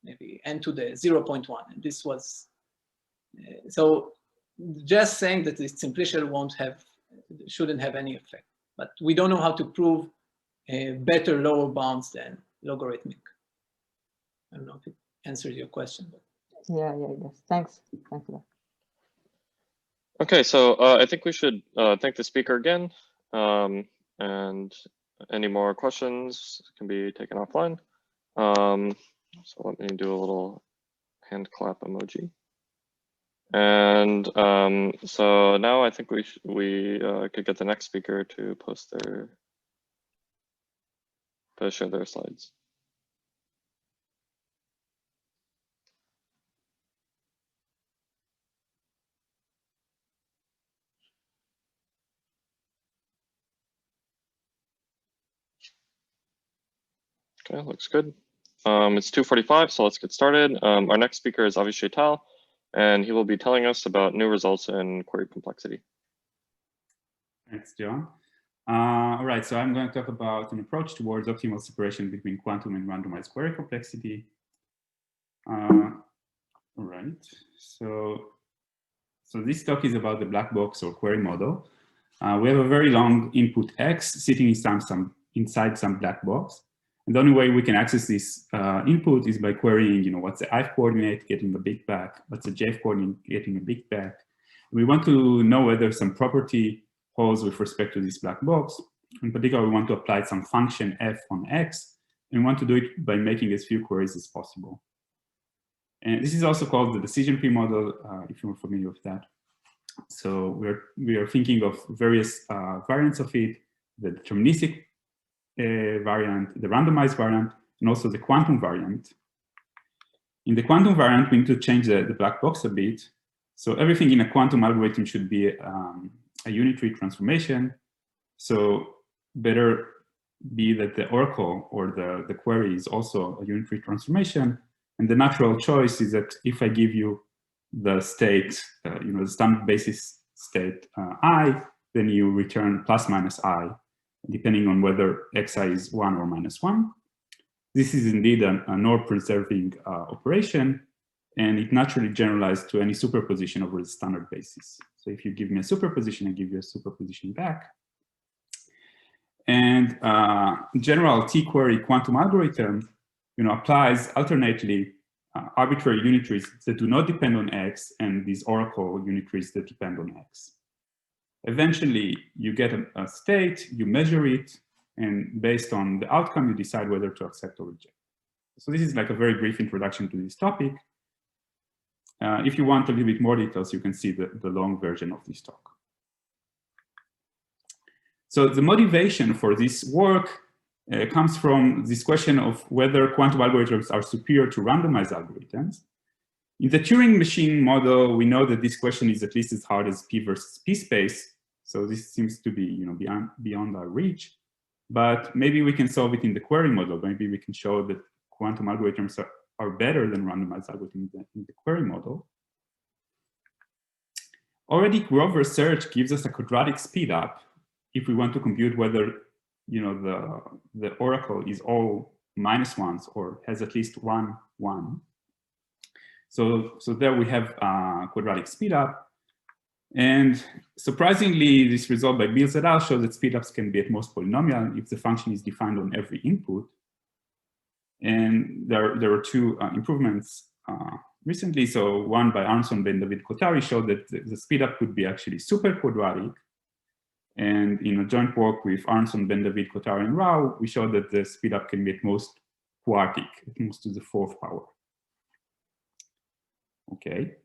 maybe n to the 0.1. And this was, so just saying that it's simplicial shouldn't have any effect. But we don't know how to prove better lower bounds than logarithmic. I don't know if it answers your question. But. Yeah, it does. Thanks for that. Okay, so I think we should thank the speaker again. And any more questions can be taken offline. So let me do a little hand clap emoji. And so now I think we could get the next speaker to post to share their slides. Okay, looks good. It's 2:45, so let's get started. Our next speaker is Avishai Tal, and he will be telling us about new results in query complexity. Thanks, John. All right, so I'm going to talk about an approach towards optimal separation between quantum and randomized query complexity. All right, so this talk is about the black box or query model. We have a very long input X sitting inside some black box. And the only way we can access this input is by querying, what's the I coordinate, getting a big back, what's the J coordinate, getting a big back. We want to know whether some property holds with respect to this black box. In particular, we want to apply some function f on X, and we want to do it by making as few queries as possible. And this is also called the decision tree model, if you're familiar with that. So we are thinking of various variants of it, the deterministic variant, the randomized variant, and also the quantum variant. In the quantum variant, we need to change the black box a bit. So everything in a quantum algorithm should be a unitary transformation. So better be that the oracle or the query is also a unitary transformation. And the natural choice is that if I give you the state, the standard basis state I, then you return plus minus I, depending on whether xi is 1 or -1. This is indeed a norm-preserving operation, and it naturally generalizes to any superposition over the standard basis. So if you give me a superposition, I give you a superposition back. And general T-query quantum algorithm applies alternately arbitrary unitaries that do not depend on X and these oracle unitaries that depend on X. Eventually, you get a state, you measure it, and based on the outcome, you decide whether to accept or reject. So this is like a very brief introduction to this topic. If you want a little bit more details, you can see the long version of this talk. So the motivation for this work comes from this question of whether quantum algorithms are superior to randomized algorithms. In the Turing machine model, we know that this question is at least as hard as P versus P space. So this seems to be beyond our reach. But maybe we can solve it in the query model. Maybe we can show that quantum algorithms are better than randomized algorithms in the query model. Already, Grover search gives us a quadratic speedup if we want to compute whether the oracle is all -1s or has at least 1, 1. So there we have quadratic speedup. And surprisingly, this result by Beals et al. Shows that speedups can be at most polynomial if the function is defined on every input. And there were two improvements recently. So one by Arnson, Ben David Kotari showed that the speedup could be actually super quadratic. And in a joint work with Arnson, Ben David, Kotari, and Rao, we showed that the speedup can be at most quartic, at most to the 4th power. Okay.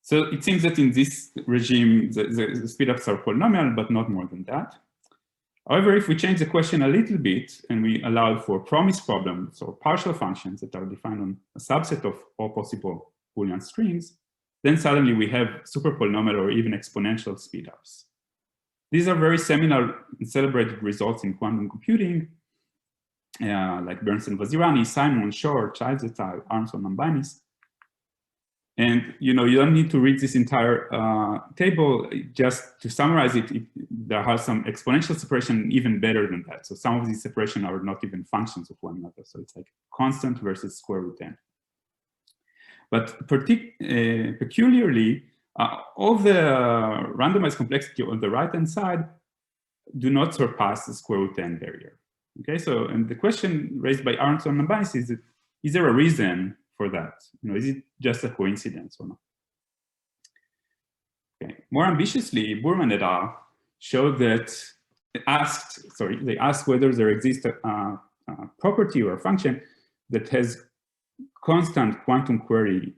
So it seems that in this regime, the speedups are polynomial, but not more than that. However, if we change the question a little bit and we allow for promise problems or partial functions that are defined on a subset of all possible Boolean strings, then suddenly we have super polynomial or even exponential speedups. These are very seminal and celebrated results in quantum computing, like Bernstein Vazirani, Simon, Shor, Childs et al., Armstrong, and Banis. And you don't need to read this entire table. Just to summarize it, there are some exponential separation even better than that. So some of these separation are not even functions of one another. So it's like constant versus square root n. But peculiarly, all the randomized complexity on the right-hand side do not surpass the square root n barrier. Okay, so and the question raised by Arnson and Banis is there a reason for that? Is it just a coincidence or not? Okay. More ambitiously, Burman et al. Showed that they asked whether there exists a property or a function that has constant quantum query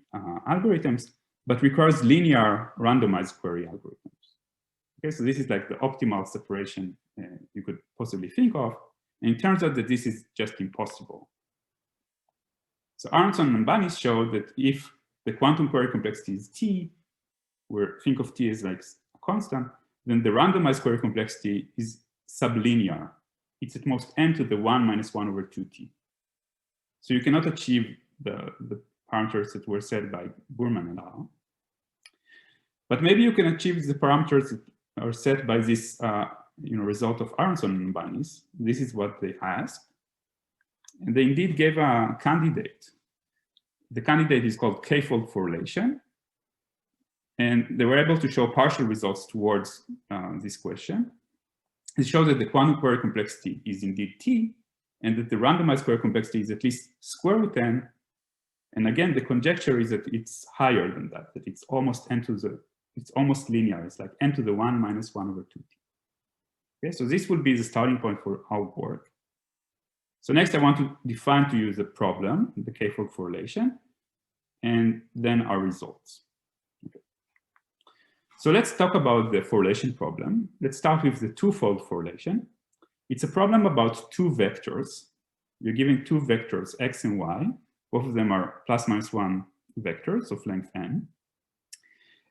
algorithms, but requires linear randomized query algorithms. Okay, so this is like the optimal separation you could possibly think of. And it turns out that this is just impossible. So Arnson and Banis showed that if the quantum query complexity is T, where think of T as like a constant, then the randomized query complexity is sublinear. It's at most n to the 1 minus 1 over 2t. So you cannot achieve the parameters that were set by Burman et al. But maybe you can achieve the parameters that are set by this result of Aronson and Banis. This is what they asked. And they indeed gave a candidate. The candidate is called k-fold Forrelation. And they were able to show partial results towards this question. It shows that the quantum query complexity is indeed T, and that the randomized query complexity is at least square root n. And again, the conjecture is that it's higher than that it's almost it's almost linear. It's like n to the 1 minus 1 over 2t. Okay, so this would be the starting point for our work. So next, I want to define to you the problem, the k-fold Forrelation, and then our results. Okay. So let's talk about the Forrelation problem. Let's start with the two-fold Forrelation. It's a problem about two vectors. You're given two vectors, x and y. Both of them are plus minus 1 vectors of length n.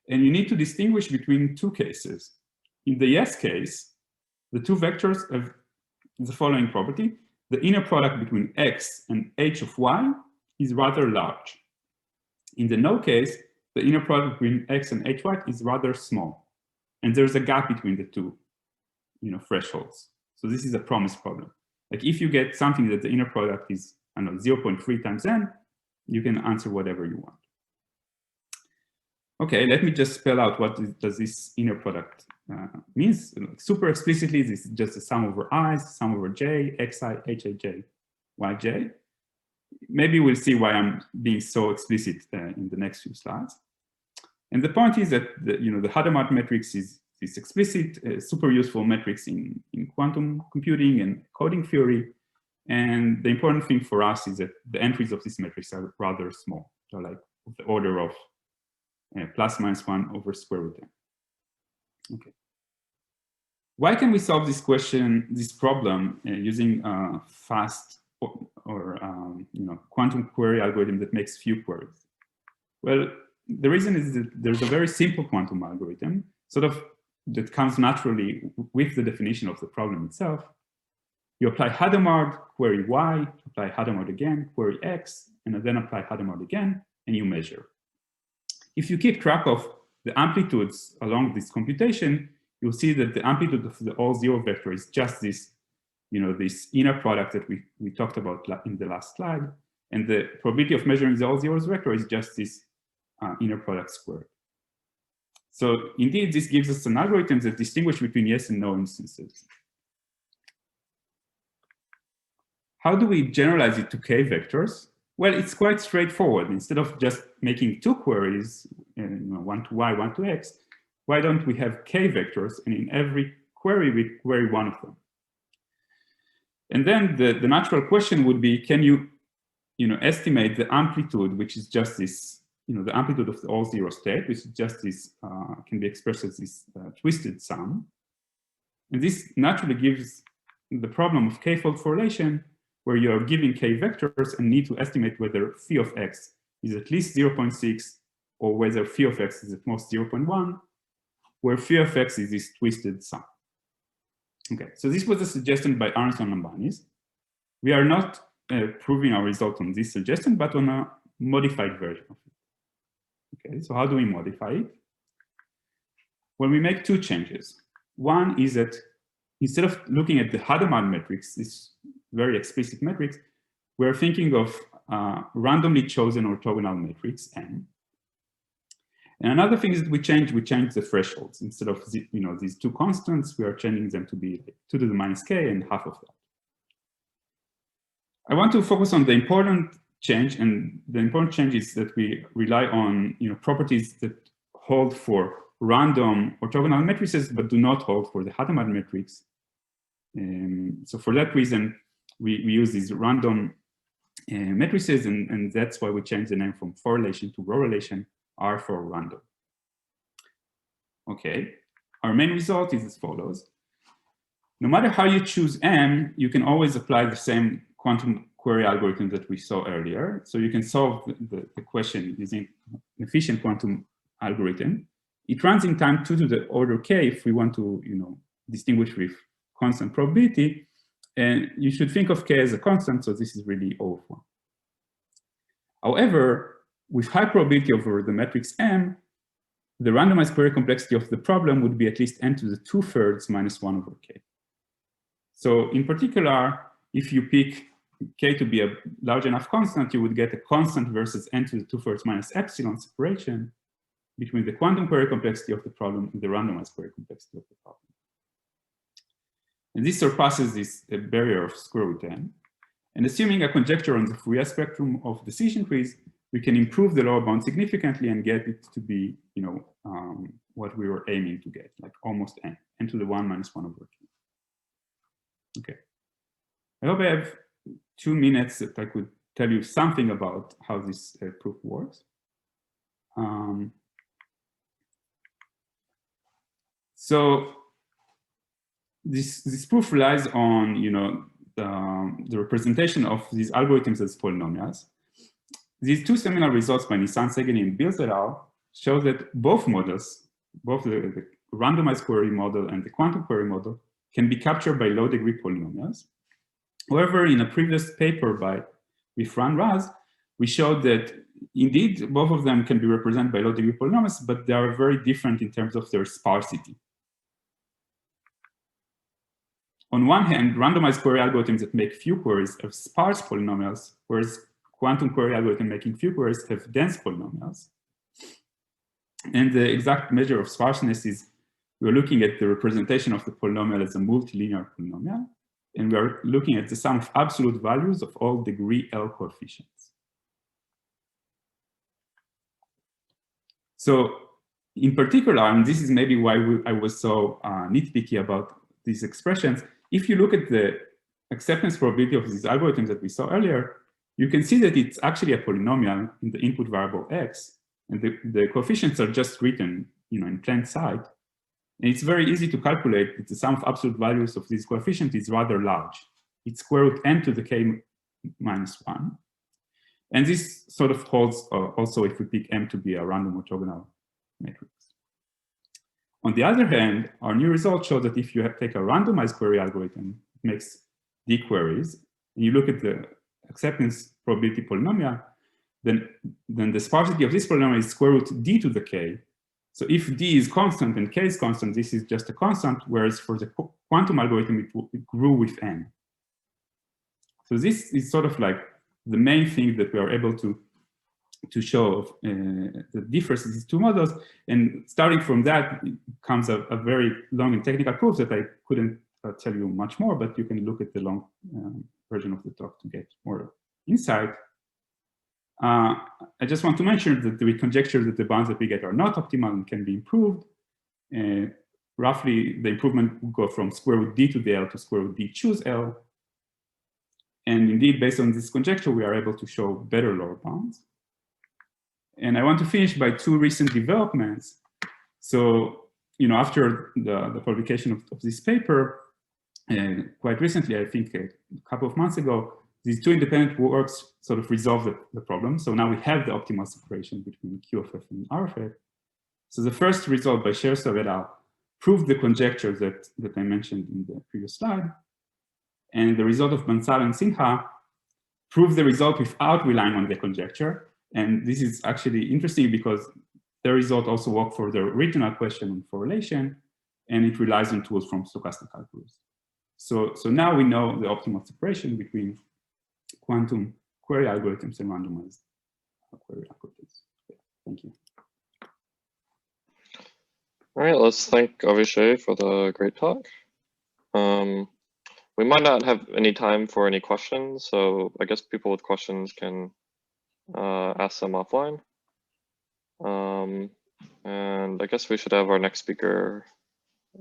And you need to distinguish between two cases. In the yes case, the two vectors have the following property. The inner product between x and h of y is rather large. In the no case, the inner product between x and hy is rather small. And there's a gap between the two thresholds. So this is a promise problem. Like if you get something that the inner product is, I don't know, 0.3 times n, you can answer whatever you want. Okay, let me just spell out what does this inner product means. Super explicitly, this is just the sum over i's, sum over j, xi, hij, yj. Maybe we'll see why I'm being so explicit in the next few slides. And the point is that the Hadamard matrix is explicit, super useful matrix in quantum computing and coding theory. And the important thing for us is that the entries of this matrix are rather small. They're like of the order of plus minus 1 over square root n. Okay. Why can we solve this problem using fast or quantum query algorithm that makes few queries? Well, the reason is that there's a very simple quantum algorithm, sort of that comes naturally with the definition of the problem itself. You apply Hadamard, query y, apply Hadamard again, query x, and then apply Hadamard again, and you measure. If you keep track of the amplitudes along this computation, you'll see that the amplitude of the all zero vector is just this, this inner product that we talked about in the last slide. And the probability of measuring the all zeros vector is just this inner product squared. So indeed, this gives us an algorithm that distinguishes between yes and no instances. How do we generalize it to k vectors? Well, it's quite straightforward. Instead of just making two queries, one to y, one to x, why don't we have k vectors, and in every query we query one of them? And then the natural question would be, can you, estimate the amplitude, which is just this, the amplitude of the all zero state, which is just this, can be expressed as this twisted sum. And this naturally gives the problem of k-fold Forrelation, where you are giving k vectors and need to estimate whether phi of x is at least 0.6 or whether phi of x is at most 0.1, where phi of x is this twisted sum. Okay, so this was a suggestion by Aronson and Banis. We are not proving our result on this suggestion, but on a modified version of it. Okay, so how do we modify it? Well, we make two changes. One is that instead of looking at the Hadamard matrix, this very explicit matrix, we're thinking of randomly chosen orthogonal matrix n. And another thing is that we change the thresholds. Instead of these two constants, we are changing them to be 2 to the minus k and half of that. I want to focus on the important change, and the important change is that we rely on properties that hold for random orthogonal matrices, but do not hold for the Hadamard matrix. So for that reason, we use these random matrices, and that's why we change the name from Forrelation to Rorrelation, R for random. Okay, our main result is as follows. No matter how you choose M, you can always apply the same quantum query algorithm that we saw earlier. So you can solve the question using an efficient quantum algorithm. It runs in time 2 to the order k if we want to distinguish with constant probability. And you should think of k as a constant, so this is really O of 1. However, with high probability over the matrix M, the randomized query complexity of the problem would be at least n to the 2/3 minus 1 over k. So in particular, if you pick k to be a large enough constant, you would get a constant versus n to the 2/3 minus epsilon separation between the quantum query complexity of the problem and the randomized query complexity of the problem. And this surpasses this barrier of square root n. And assuming a conjecture on the Fourier spectrum of decision trees, we can improve the lower bound significantly and get it to be, what we were aiming to get, like almost n to the 1 minus 1 over k. Okay. I hope I have 2 minutes that I could tell you something about how this proof works. So this proof relies on, the representation of these algorithms as polynomials. These 2 seminal results by Nissan, Segeni, and Bills et al. Show that both models, both the randomized query model and the quantum query model, can be captured by low-degree polynomials. However, in a previous paper with Ran Raz, we showed that indeed both of them can be represented by low-degree polynomials, but they are very different in terms of their sparsity. On one hand, randomized query algorithms that make few queries have sparse polynomials, whereas quantum query algorithms making few queries have dense polynomials. And the exact measure of sparseness is we're looking at the representation of the polynomial as a multilinear polynomial, and we're looking at the sum of absolute values of all degree L coefficients. So in particular, and this is maybe why I was so nitpicky about these expressions, if you look at the acceptance probability of these algorithms that we saw earlier, you can see that it's actually a polynomial in the input variable x, and the coefficients are just written, in plain sight. And it's very easy to calculate that the sum of absolute values of these coefficients is rather large. It's square root n to the k minus 1. And this sort of holds also if we pick M to be a random orthogonal matrix. On the other hand, our new results show that if you take a randomized query algorithm, it makes d queries, and you look at the acceptance probability polynomial, then the sparsity of this polynomial is square root d to the k. So if d is constant and k is constant, this is just a constant, whereas for the quantum algorithm, it grew with n. So this is sort of like the main thing that we are able to show the difference in these 2 models. And starting from that comes a very long and technical proof that I couldn't tell you much more, but you can look at the long version of the talk to get more insight. I just want to mention that we conjecture that the bounds that we get are not optimal and can be improved. Roughly, the improvement will go from square root d to the L to square root d choose L. And indeed, based on this conjecture, we are able to show better lower bounds. And I want to finish by 2 recent developments. So, after the publication of this paper, quite recently, I think a couple of months ago, these 2 independent works sort of resolved the problem. So now we have the optimal separation between Q of f and R of f. So the first result by Shersov et al. Proved the conjecture that I mentioned in the previous slide. And the result of Bansal and Sinha proved the result without relying on the conjecture. And this is actually interesting because the result also worked for the original question on Forrelation, and it relies on tools from stochastic calculus. So now we know the optimal separation between quantum query algorithms and randomized query algorithms. Thank you. All right, let's thank Avishai for the great talk. We might not have any time for any questions, so I guess people with questions can ask them offline. And I guess we should have our next speaker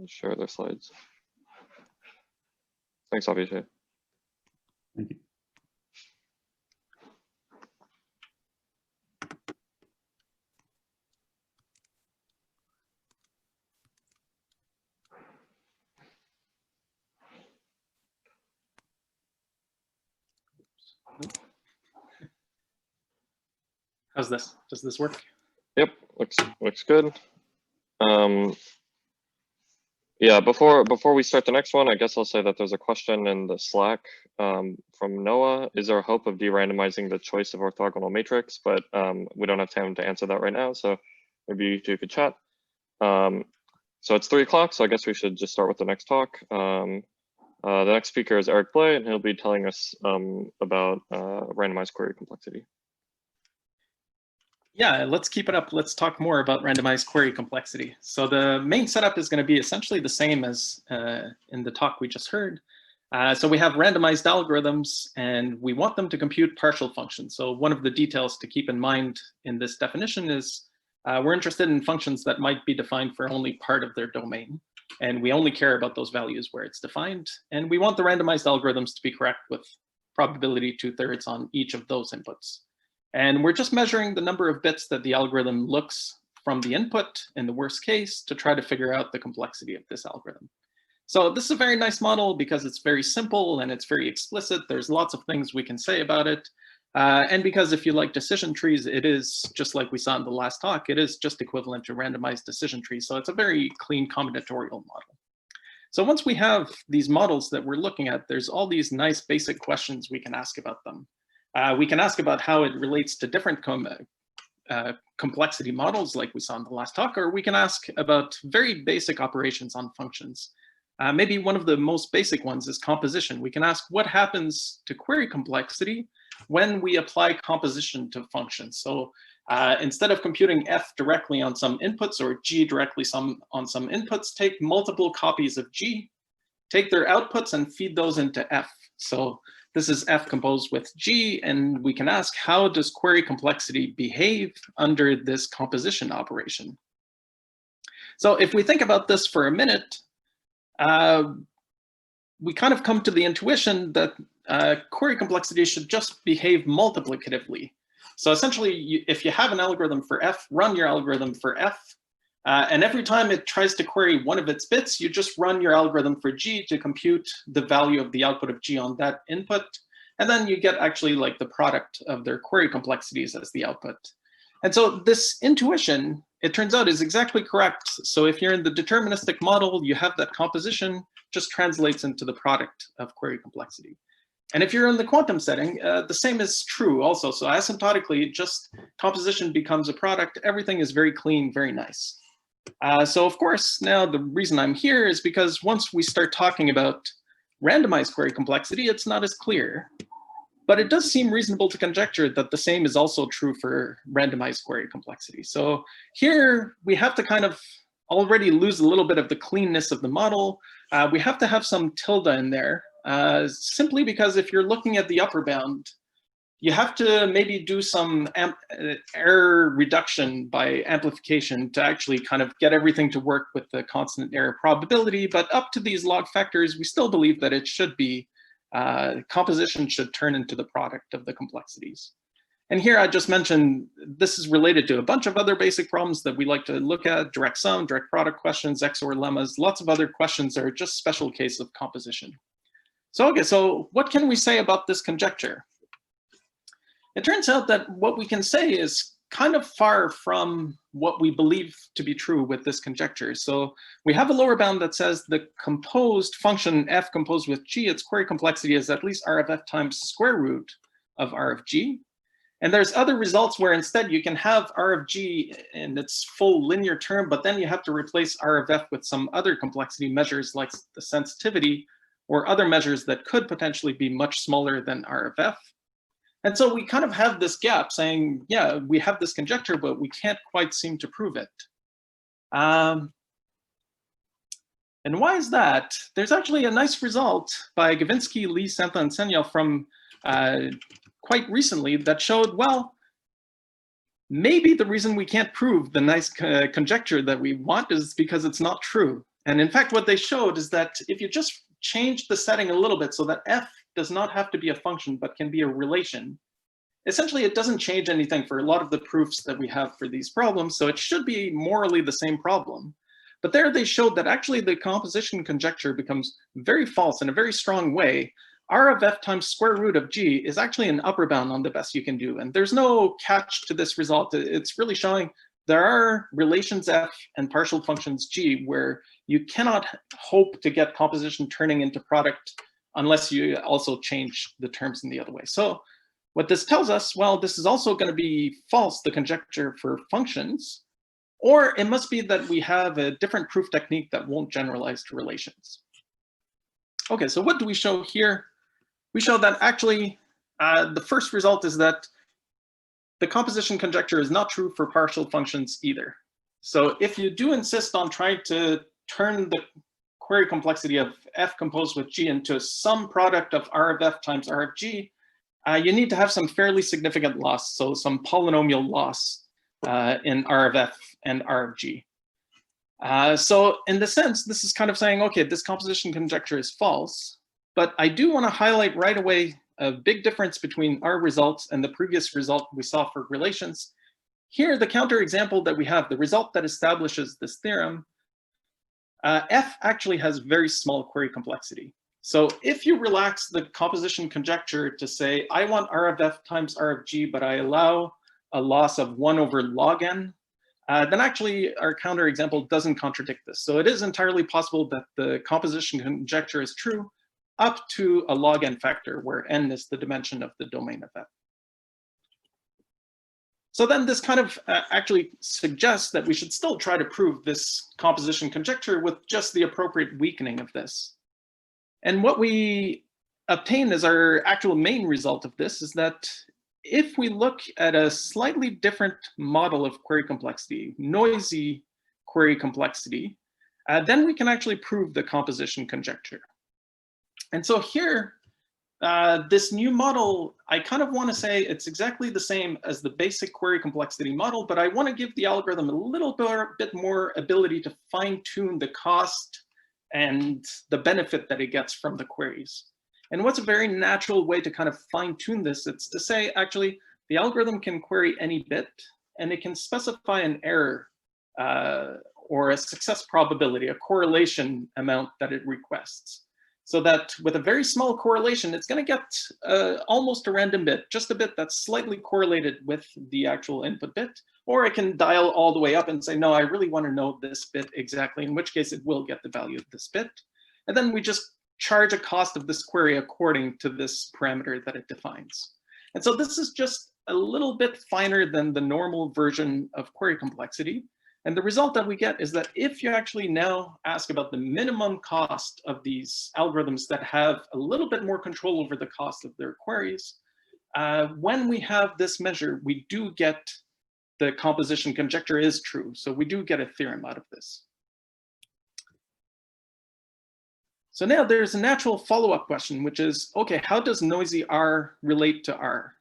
share their slides. Thanks, Avishai. Thank you. How's this? Does this work? Yep, looks good. Yeah, before we start the next one, I guess I'll say that there's a question in the Slack from Noah. Is there a hope of de-randomizing the choice of orthogonal matrix? But we don't have time to answer that right now, so maybe you two could chat. So it's 3 o'clock, so I guess we should just start with the next talk. The next speaker is Eric Blay, and he'll be telling us about randomized query complexity. Yeah, let's keep it up. Let's talk more about randomized query complexity. So the main setup is going to be essentially the same as in the talk we just heard. So we have randomized algorithms, and we want them to compute partial functions. So one of the details to keep in mind in this definition is we're interested in functions that might be defined for only part of their domain. And we only care about those values where it's defined. And we want the randomized algorithms to be correct with probability 2/3 on each of those inputs. And we're just measuring the number of bits that the algorithm looks from the input in the worst case to try to figure out the complexity of this algorithm. So this is a very nice model because it's very simple and it's very explicit. There's lots of things we can say about it. And because if you like decision trees, it is just like we saw in the last talk, it is just equivalent to randomized decision trees. So it's a very clean combinatorial model. So once we have these models that we're looking at, there's all these nice basic questions we can ask about them. We can ask about how it relates to different complexity models like we saw in the last talk, or we can ask about very basic operations on functions. Maybe one of the most basic ones is composition. We can ask what happens to query complexity when we apply composition to functions. So instead of computing f directly on some inputs or g directly on some inputs, take multiple copies of g, take their outputs and feed those into f. So this is f composed with g, and we can ask, how does query complexity behave under this composition operation? So if we think about this for a minute, we kind of come to the intuition that query complexity should just behave multiplicatively. So essentially, if you have an algorithm for f, run your algorithm for f, and every time it tries to query one of its bits, you just run your algorithm for g to compute the value of the output of g on that input. And then you get actually like the product of their query complexities as the output. And so this intuition, it turns out, is exactly correct. So if you're in the deterministic model, you have that composition just translates into the product of query complexity. And if you're in the quantum setting, the same is true also. So asymptotically, just composition becomes a product. Everything is very clean, very nice. So of course, now the reason I'm here is because once we start talking about randomized query complexity, it's not as clear. But it does seem reasonable to conjecture that the same is also true for randomized query complexity. So here we have to kind of already lose a little bit of the cleanness of the model. We have to have some tilde in there, simply because if you're looking at the upper bound, you have to maybe do some error reduction by amplification to actually kind of get everything to work with the constant error probability. But up to these log factors, we still believe that it should be, composition should turn into the product of the complexities. And here I just mentioned, this is related to a bunch of other basic problems that we like to look at: direct sum, direct product questions, XOR lemmas, lots of other questions that are just special case of composition. So, okay, so what can we say about this conjecture? It turns out that what we can say is kind of far from what we believe to be true with this conjecture. So we have a lower bound that says the composed function f composed with g, its query complexity is at least r of f times square root of r of g. And there's other results where instead you can have r of g in its full linear term, but then you have to replace r of f with some other complexity measures like the sensitivity or other measures that could potentially be much smaller than r of f. And so we kind of have this gap saying, yeah, we have this conjecture, but we can't quite seem to prove it. And why is that? There's actually a nice result by Gavinsky, Lee, Santa, and Senya from quite recently that showed, well, maybe the reason we can't prove the nice conjecture that we want is because it's not true. And in fact, what they showed is that if you just change the setting a little bit so that f does not have to be a function, but can be a relation, essentially it doesn't change anything for a lot of the proofs that we have for these problems. So it should be morally the same problem. But there they showed that actually the composition conjecture becomes very false in a very strong way. R of f times square root of g is actually an upper bound on the best you can do. And there's no catch to this result. It's really showing there are relations F and partial functions G where you cannot hope to get composition turning into product unless you also change the terms in the other way. So what this tells us, well, this is also going to be false, the conjecture for functions, or it must be that we have a different proof technique that won't generalize to relations. Okay, so what do we show here? We show that actually the first result is that the composition conjecture is not true for partial functions either. So if you do insist on trying to turn the query complexity of F composed with G into some product of R of F times R of G, you need to have some fairly significant loss, so some polynomial loss in R of F and R of G. So in the sense, this is kind of saying, okay, this composition conjecture is false, but I do want to highlight right away a big difference between our results and the previous result we saw for relations. Here, the counterexample that we have, the result that establishes this theorem, F actually has very small query complexity. So if you relax the composition conjecture to say, I want R of F times R of G, but I allow a loss of 1 over log n, then actually our counterexample doesn't contradict this. So it is entirely possible that the composition conjecture is true up to a log n factor, where n is the dimension of the domain of F. So then this kind of actually suggests that we should still try to prove this composition conjecture with just the appropriate weakening of this. And what we obtain as our actual main result of this is that if we look at a slightly different model of query complexity, noisy query complexity, then we can actually prove the composition conjecture. And so here, this new model, I kind of want to say it's exactly the same as the basic query complexity model, but I want to give the algorithm a little bit more ability to fine tune the cost and the benefit that it gets from the queries. And what's a very natural way to kind of fine tune this? It's to say, actually, the algorithm can query any bit and it can specify an error or a success probability, a correlation amount that it requests. So that with a very small correlation, it's going to get almost a random bit, just a bit that's slightly correlated with the actual input bit. Or it can dial all the way up and say, no, I really want to know this bit exactly, in which case it will get the value of this bit. And then we just charge a cost of this query according to this parameter that it defines. And so this is just a little bit finer than the normal version of query complexity. And the result that we get is that if you actually now ask about the minimum cost of these algorithms that have a little bit more control over the cost of their queries, when we have this measure, we do get the composition conjecture is true. So we do get a theorem out of this. So now there's a natural follow-up question, which is, okay, how does noisy R relate to R?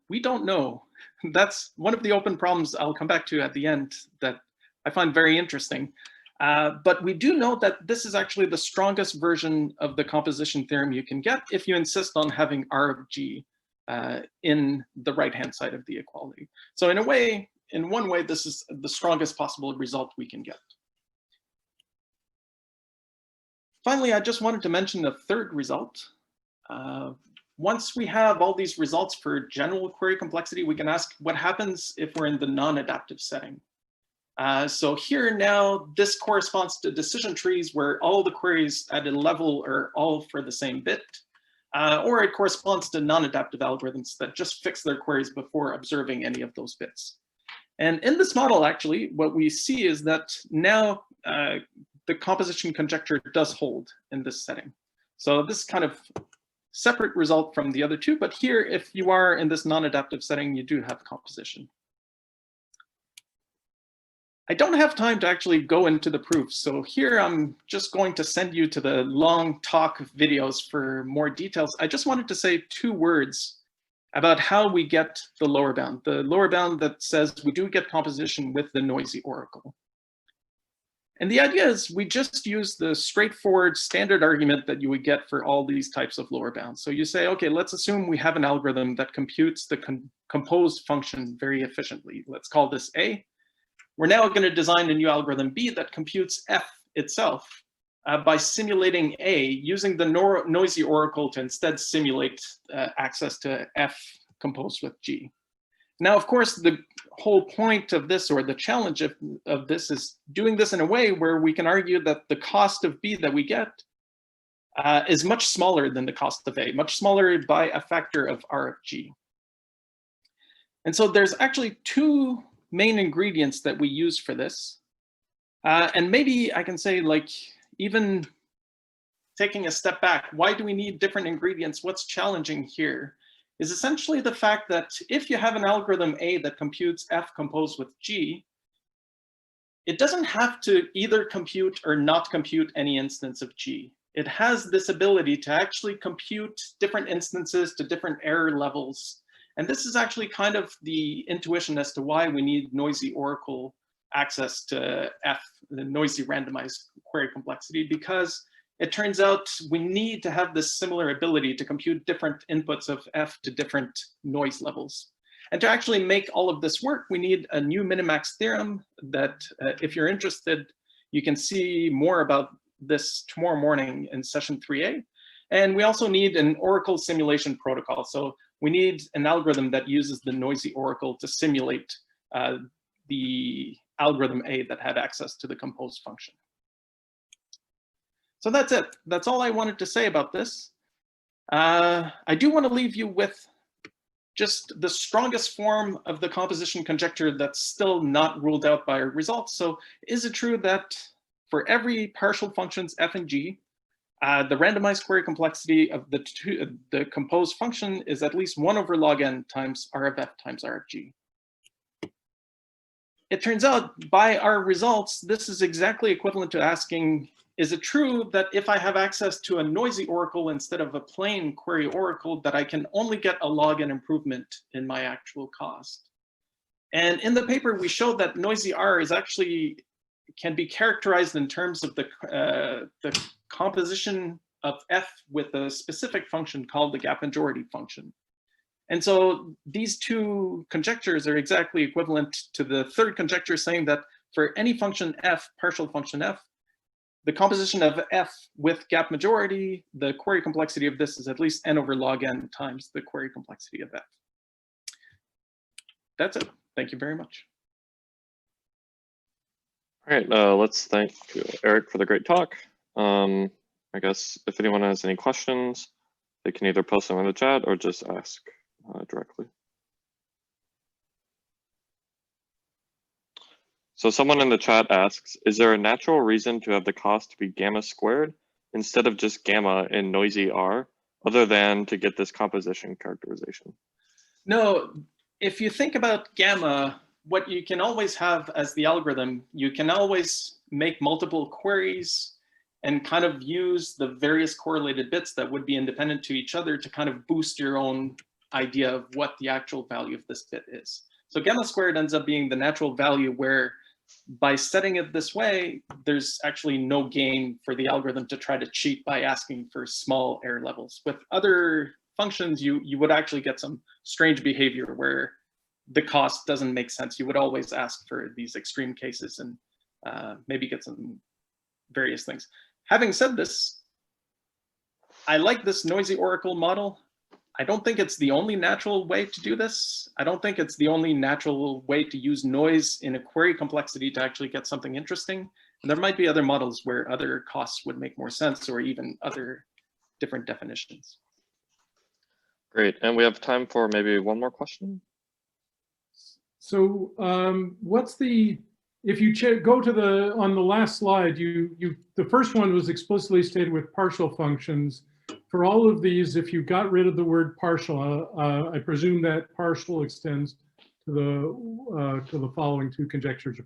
We don't know. That's one of the open problems I'll come back to at the end that I find very interesting. But we do know that this is actually the strongest version of the composition theorem you can get if you insist on having R of G in the right-hand side of the equality. So in a way, in one way, this is the strongest possible result we can get. Finally, I just wanted to mention a third result. Once we have all these results for general query complexity, we can ask what happens if we're in the non-adaptive setting. So here now, this corresponds to decision trees where all the queries at a level are all for the same bit, or it corresponds to non-adaptive algorithms that just fix their queries before observing any of those bits. And in this model, actually, what we see is that now the composition conjecture does hold in this setting. So this kind of separate result from the other two, but here, if you are in this non-adaptive setting, you do have composition. I don't have time to actually go into the proofs. So here I'm just going to send you to the long talk videos for more details. I just wanted to say 2 words about how we get the lower bound that says we do get composition with the noisy oracle. And the idea is we just use the straightforward standard argument that you would get for all these types of lower bounds. So you say, okay, let's assume we have an algorithm that computes the composed function very efficiently. Let's call this A. We're now going to design a new algorithm B that computes F itself by simulating A using the noisy oracle to instead simulate access to F composed with G. Now, of course, the whole point of this, or the challenge of this, is doing this in a way where we can argue that the cost of B that we get is much smaller than the cost of A, much smaller by a factor of R of G. And so there's actually two main ingredients that we use for this. And maybe I can say, like, even taking a step back, why do we need different ingredients? What's challenging here is essentially the fact that if you have an algorithm A that computes F composed with G, it doesn't have to either compute or not compute any instance of G. It has this ability to actually compute different instances to different error levels. And this is actually kind of the intuition as to why we need noisy oracle access to F, the noisy randomized query complexity, because it turns out we need to have this similar ability to compute different inputs of F to different noise levels. And to actually make all of this work, we need a new minimax theorem that, if you're interested, you can see more about this tomorrow morning in session 3A. And we also need an oracle simulation protocol. So we need an algorithm that uses the noisy oracle to simulate the algorithm A that had access to the compose function. So that's it. That's all I wanted to say about this. I do want to leave you with just the strongest form of the composition conjecture that's still not ruled out by our results. So is it true that for every partial functions F and G, the randomized query complexity of the composed function is at least 1 over log n times R of F times R of G? It turns out by our results, this is exactly equivalent to asking, is it true that if I have access to a noisy oracle instead of a plain query oracle, that I can only get a log n improvement in my actual cost? And in the paper, we showed that noisy R is actually can be characterized in terms of the composition of F with a specific function called the gap majority function. And so these two conjectures are exactly equivalent to the third conjecture, saying that for any function F, partial function F, the composition of F with gap majority, the query complexity of this is at least n over log n times the query complexity of F. That's it. Thank you very much. All right, let's thank Eric for the great talk. I guess if anyone has any questions, they can either post them in the chat or just ask directly. So someone in the chat asks, is there a natural reason to have the cost to be gamma squared instead of just gamma in noisy R, other than to get this composition characterization? No, if you think about gamma, what you can always have as the algorithm, you can always make multiple queries and kind of use the various correlated bits that would be independent to each other to kind of boost your own idea of what the actual value of this bit is. So gamma squared ends up being the natural value where by setting it this way, there's actually no gain for the algorithm to try to cheat by asking for small error levels. With other functions, you would actually get some strange behavior where the cost doesn't make sense. You would always ask for these extreme cases and maybe get some various things. Having said this, I like this noisy oracle model. I don't think it's the only natural way to do this. I don't think it's the only natural way to use noise in a query complexity to actually get something interesting. And there might be other models where other costs would make more sense, or even other different definitions. Great, and we have time for maybe one more question. So what's the, if you go to the, on the last slide, the first one was explicitly stated with partial functions. For all of these, if you got rid of the word partial, I presume that partial extends to the following two conjectures.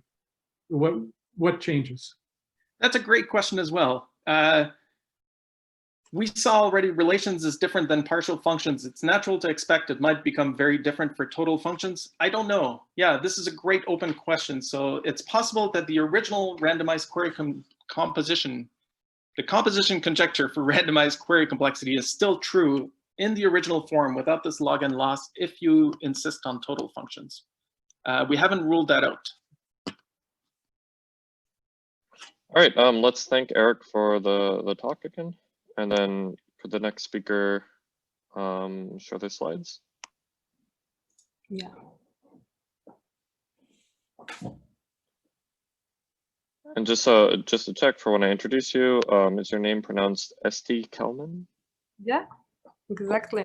What changes? That's a great question as well. We saw already relations is different than partial functions. It's natural to expect it might become very different for total functions. I don't know. Yeah, this is a great open question. So it's possible that the original randomized query composition, the composition conjecture for randomized query complexity is still true in the original form without this log n loss if you insist on total functions. We haven't ruled that out. All right, let's thank Eric for the talk again. And then could the next speaker show their slides? Yeah. And just to check for when I introduce you, is your name pronounced St. Kelman? Yeah, exactly.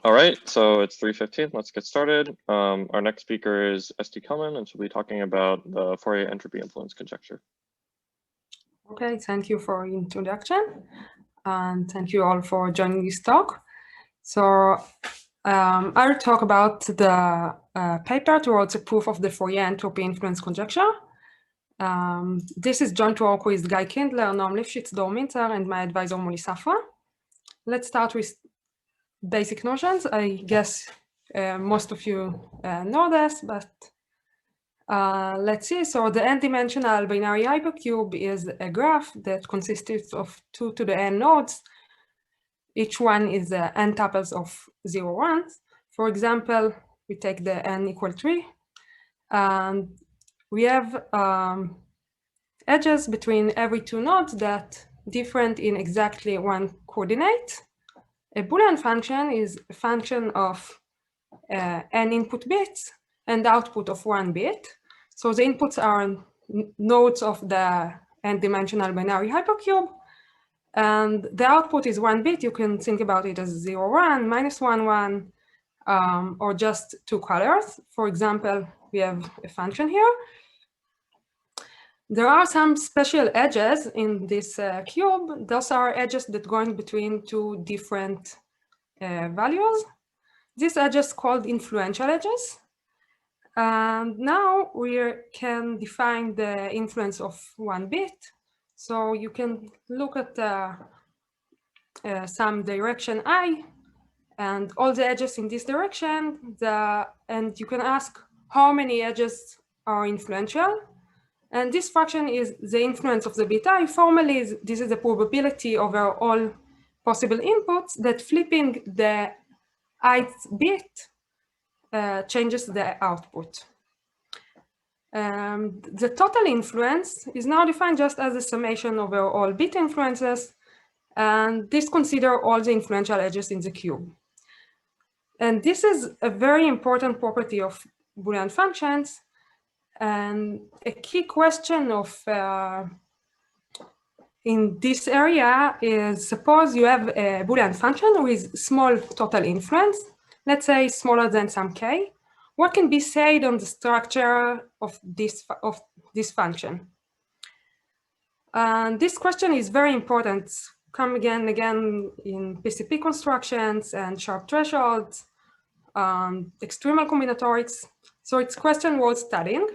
All right, so it's 3:15. Let's get started. Our next speaker is St. Kelman, and she'll be talking about the Fourier entropy influence conjecture. Okay, thank you for the introduction, and thank you all for joining this talk. So I'll talk about the paper towards a proof of the Fourier entropy influence conjecture. This is joint work with Guy Kindler, Noam Lifshitz, Dor Minter, and my advisor Molly Safra. Let's start with basic notions. I guess most of you know this, but let's see. So the n-dimensional binary hypercube is a graph that consists of 2 to the n nodes. Each one is n tuples of 0, 1. For example, we take the n equal 3, and we have edges between every 2 nodes that different in exactly 1 coordinate. A Boolean function is a function of n input bits and the output of 1 bit. So the inputs are nodes of the n-dimensional binary hypercube, and the output is 1 bit. You can think about it as 0, 1, -1, 1, or just 2 colors. For example, we have a function here. There are some special edges in this cube. Those are edges that go in between 2 different values. These are just called influential edges. And now we can define the influence of 1 bit. So you can look at some direction I, and all the edges in this direction, and you can ask how many edges are influential. And this fraction is the influence of the bit I. Formally, this is the probability over all possible inputs that flipping the ith bit changes the output. The total influence is now defined just as a summation over all bit influences, and this considers all the influential edges in the cube. And this is a very important property of Boolean functions. And a key question in this area is, suppose you have a Boolean function with small total influence, let's say smaller than some k. What can be said on the structure of this function? And this question is very important. Come again and again in PCP constructions and sharp thresholds, extremal combinatorics. So it's question worth studying.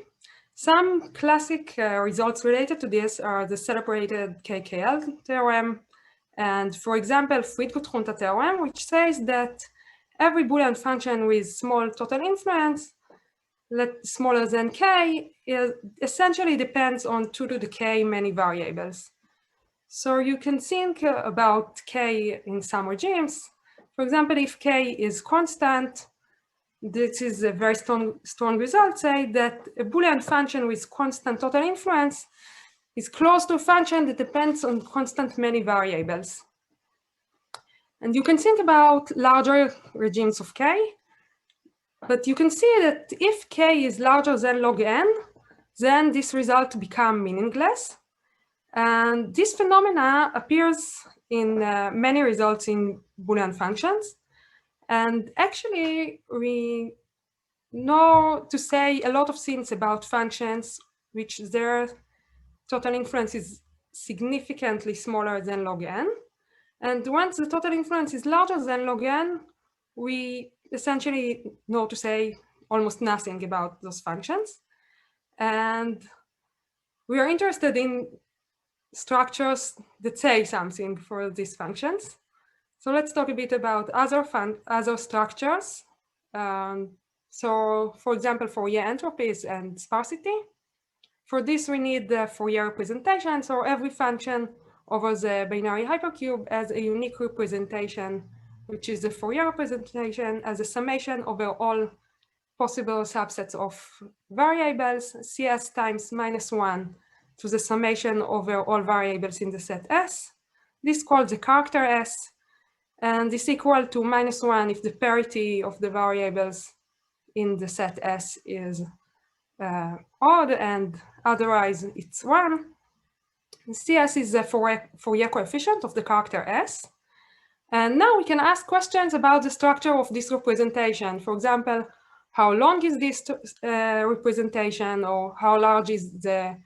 Some classic results related to this are the celebrated KKL theorem, and for example, Friedgut-Hunter theorem, which says that every Boolean function with small total influence, smaller than k, essentially depends on 2 to the k many variables. So you can think about k in some regimes. For example, if k is constant, this is a very strong result, say that a Boolean function with constant total influence is close to a function that depends on constant many variables. And you can think about larger regimes of k, but you can see that if k is larger than log n, then this result becomes meaningless. And this phenomena appears in many results in Boolean functions. And actually, we know to say a lot of things about functions which their total influence is significantly smaller than log n. And once the total influence is larger than log n, we essentially know to say almost nothing about those functions. And we are interested in structures that say something for these functions. So let's talk a bit about other structures. So for example, Fourier entropies and sparsity. For this, we need the Fourier representation. So every function over the binary hypercube has a unique representation, which is the Fourier representation as a summation over all possible subsets of variables, CS times -1 to the summation over all variables in the set S. This is called the character S. and is equal to -1 if the parity of the variables in the set S is odd, and otherwise it's 1. CS is the Fourier coefficient of the character S. And now we can ask questions about the structure of this representation. For example, how long is this representation, or how large is the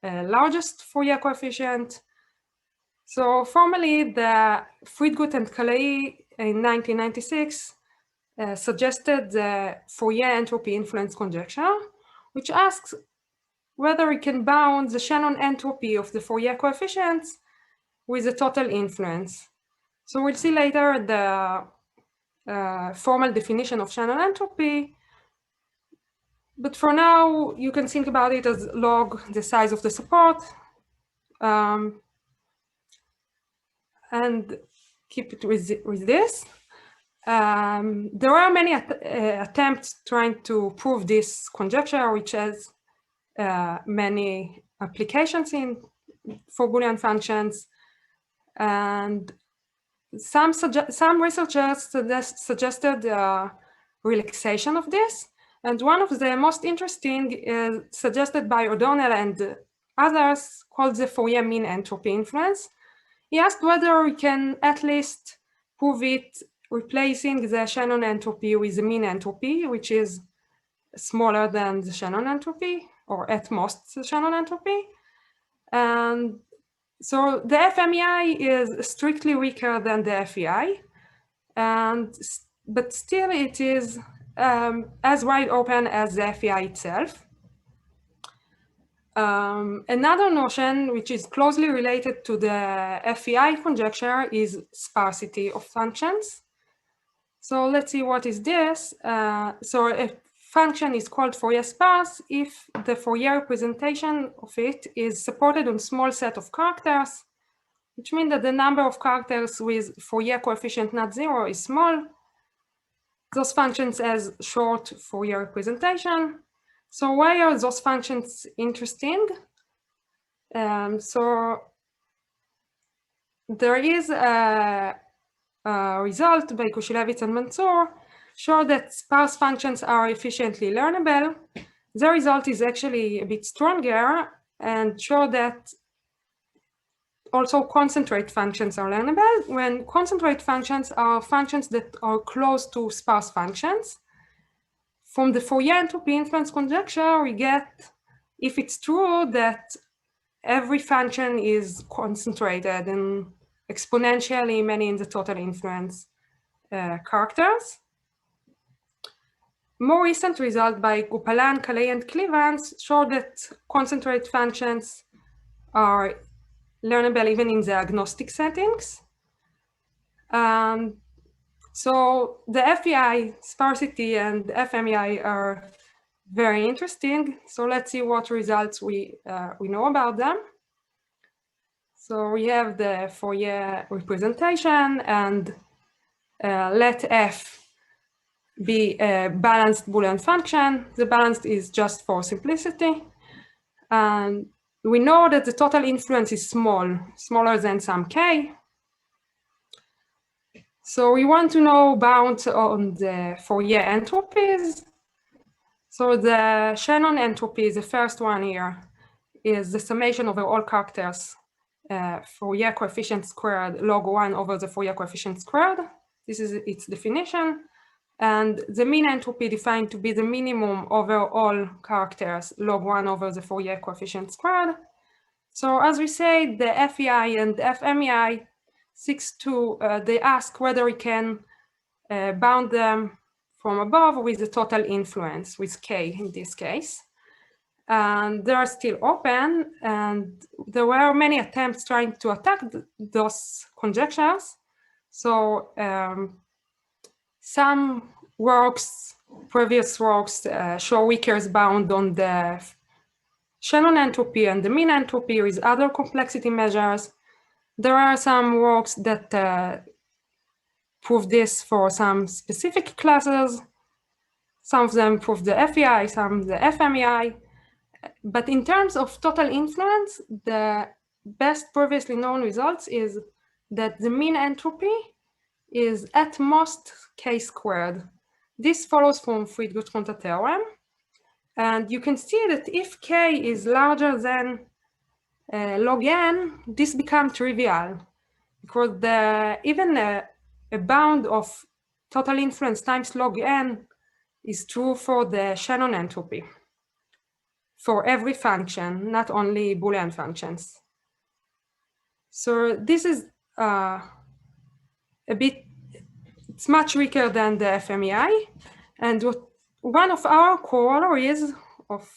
largest Fourier coefficient? So formally, the Friedgut and Calais in 1996 suggested the Fourier entropy influence conjecture, which asks whether we can bound the Shannon entropy of the Fourier coefficients with the total influence. So we'll see later the formal definition of Shannon entropy. But for now, you can think about it as log the size of the support, and keep it with this. There are many attempts trying to prove this conjecture, which has many applications for Boolean functions. And some researchers suggested relaxation of this. And one of the most interesting is suggested by O'Donnell and others, called the Fourier mean entropy influence. He asked whether we can at least prove it replacing the Shannon entropy with the mean entropy, which is smaller than the Shannon entropy, or at most the Shannon entropy. And so the FMEI is strictly weaker than the FEI, but still it is as wide open as the FEI itself. Another notion which is closely related to the FEI conjecture is sparsity of functions. So let's see what is this. So a function is called Fourier sparse if the Fourier representation of it is supported on a small set of characters, which means that the number of characters with Fourier coefficient not 0 is small. Those functions has short Fourier representation. So why are those functions interesting? So there is a result by Kushilevitz and Mansour show that sparse functions are efficiently learnable. The result is actually a bit stronger and show that also concentrate functions are learnable when concentrate functions are functions that are close to sparse functions. From the Fourier entropy influence conjecture, we get, if it's true, that every function is concentrated and exponentially many in the total influence characters. More recent result by Gopalan, Calais, and Clevans show that concentrate functions are learnable even in the agnostic settings. So the FEI, sparsity, and FMEI are very interesting. So let's see what results we know about them. So we have the Fourier representation, and let F be a balanced Boolean function. The balanced is just for simplicity. And we know that the total influence is small, smaller than some k. So we want to know bounds on the Fourier entropies. So the Shannon entropy, the first one here, is the summation over all characters, Fourier coefficient squared log 1 over the Fourier coefficient squared. This is its definition. And the mean entropy defined to be the minimum over all characters, log 1 over the Fourier coefficient squared. So as we say, the FEI and the FMEI seeks to, they ask whether we can bound them from above with the total influence, with K in this case. And they are still open, and there were many attempts trying to attack those conjectures. So some works, previous works, show Wicker's bound on the Shannon entropy and the mean entropy with other complexity measures. There are some works that prove this for some specific classes. Some of them prove the FEI, some the FMEI. But in terms of total influence, the best previously known results is that the mean entropy is at most k squared. This follows from Friedrich-Conta theorem. And you can see that if k is larger than log n, this becomes trivial, because even a bound of total influence times log n is true for the Shannon entropy for every function, not only Boolean functions. So this is it's much weaker than the FMEI. And one of our corollaries of,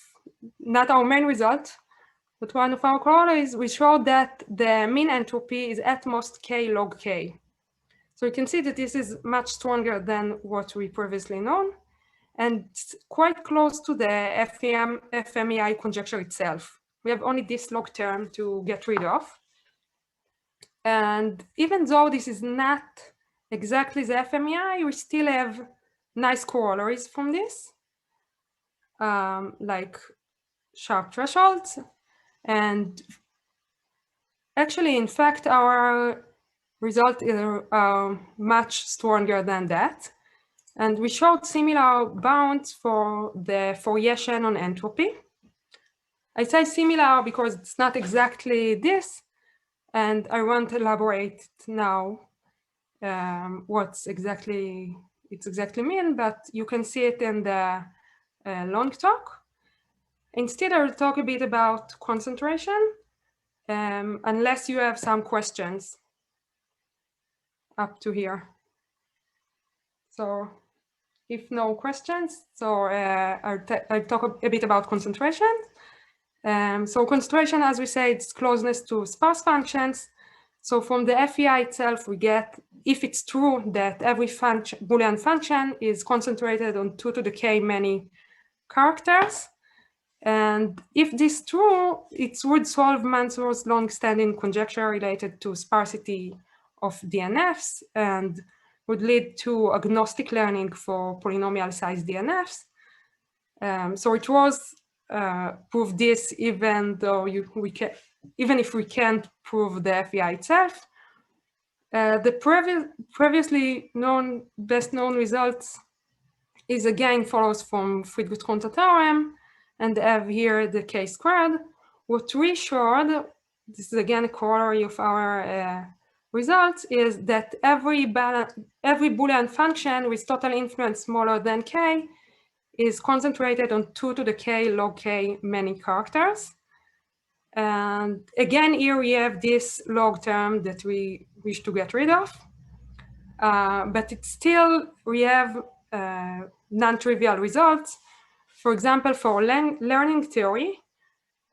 not our main result, but one of our corollaries, we showed that the mean entropy is at most k log k. So you can see that this is much stronger than what we previously known, and quite close to the FMEI conjecture itself. We have only this log term to get rid of. And even though this is not exactly the FMEI, we still have nice corollaries from this, like sharp thresholds. And actually, in fact, our result is much stronger than that. And we showed similar bounds for the Fourier-Shannon entropy. I say similar because it's not exactly this, and I won't elaborate now what's exactly mean, but you can see it in the long talk. Instead, I'll talk a bit about concentration, unless you have some questions up to here. So if no questions, so I'll talk a bit about concentration. So concentration, as we say, it's closeness to sparse functions. So from the FEI itself, we get, if it's true that every Boolean function is concentrated on 2 to the k many characters. And if this is true, it would solve Mansour's long-standing conjecture related to sparsity of DNFs and would lead to agnostic learning for polynomial-sized DNFs. So it was prove this, even though even if we can't prove the FEI itself. The previously best known results is again follows from Friedrich-Conta theorem, and have here the k squared. What we showed, this is again a corollary of our results, is that every Boolean function with total influence smaller than k is concentrated on 2 to the k log k many characters. And again, here we have this log term that we wish to get rid of. But it's still, we have non-trivial results. For example, for learning theory,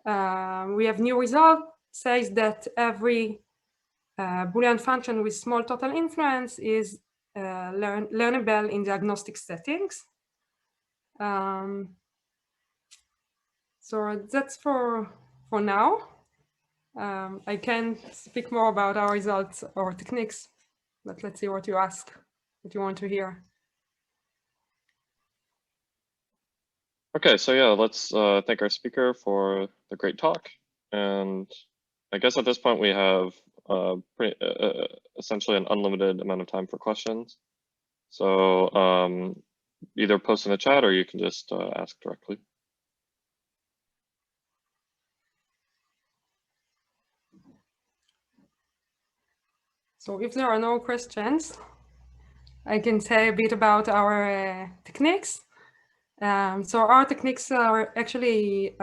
we have new result says that every Boolean function with small total influence is learnable in diagnostic settings. So that's for now. I can speak more about our results or techniques, but let's see what you ask, what you want to hear. Okay, so yeah, let's thank our speaker for the great talk. And I guess at this point we have essentially an unlimited amount of time for questions. So either post in the chat or you can just ask directly. So if there are no questions, I can say a bit about our techniques. So our techniques are actually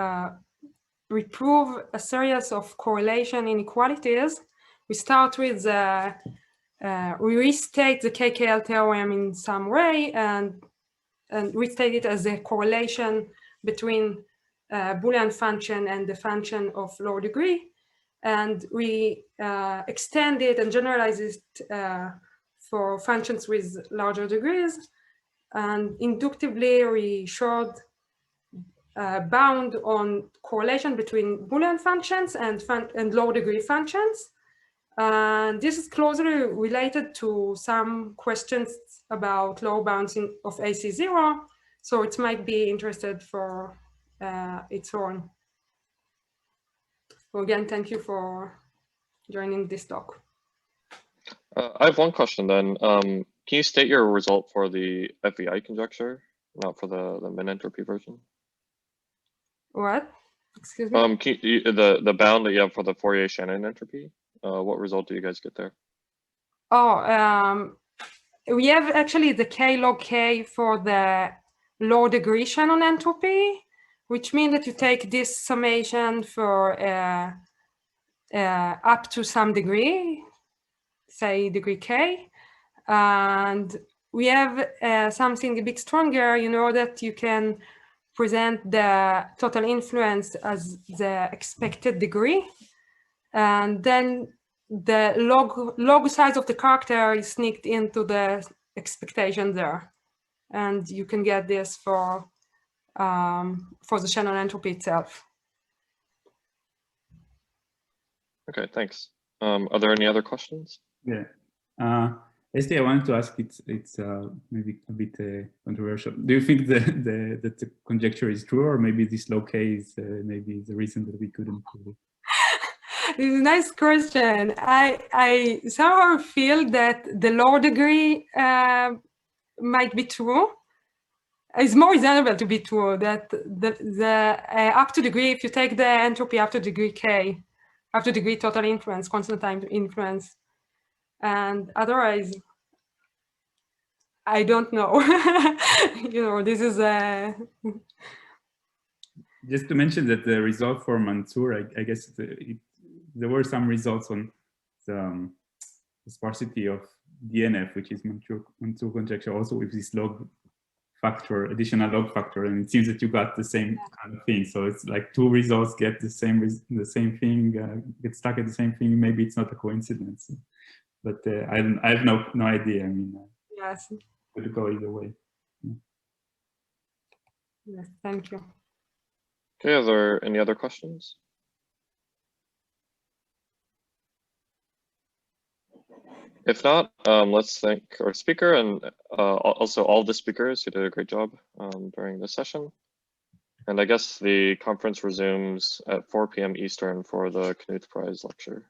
we prove a series of correlation inequalities. We start with we restate the KKL theorem in some way and restate it as a correlation between Boolean function and the function of lower degree. And we extend it and generalize it for functions with larger degrees. And inductively, we showed bound on correlation between Boolean functions and low degree functions. And this is closely related to some questions about low bounds of AC0. So it might be interested for its own. So again, thank you for joining this talk. I have one question then. Can you state your result for the FEI conjecture, not for the min entropy version? What? Excuse me? The bound that you have for the Fourier-Shannon entropy, what result do you guys get there? Oh, we have actually the k log k for the low degree Shannon entropy, which means that you take this summation for up to some degree, say degree k, and we have something a bit stronger, you know, that you can present the total influence as the expected degree, and then the log size of the character is sneaked into the expectation there, and you can get this for the Shannon entropy itself. Okay, thanks. Are there any other questions? Yeah. SD, I wanted to ask, it's maybe a bit controversial. Do you think that the conjecture is true, or maybe this low k is maybe the reason that we couldn't prove it? This is a nice question. I somehow feel that the low degree might be true. It's more reasonable to be true that the up to degree, if you take the entropy up to degree k, up to degree total influence, constant time influence, and otherwise, I don't know. You know, this is a. Just to mention that the result for Mansour, I guess there were some results on the sparsity of DNF, which is Mansour conjecture, also with this log factor, additional log factor, and it seems that you got the same kind of thing. So it's like two results get the same thing, get stuck at the same thing. Maybe it's not a coincidence, but I have no idea. I mean, yes, it could go either way. Yes, thank you. Okay, are there any other questions? If not, let's thank our speaker and also all the speakers who did a great job during this session. And I guess the conference resumes at 4 p.m. Eastern for the Knuth Prize lecture.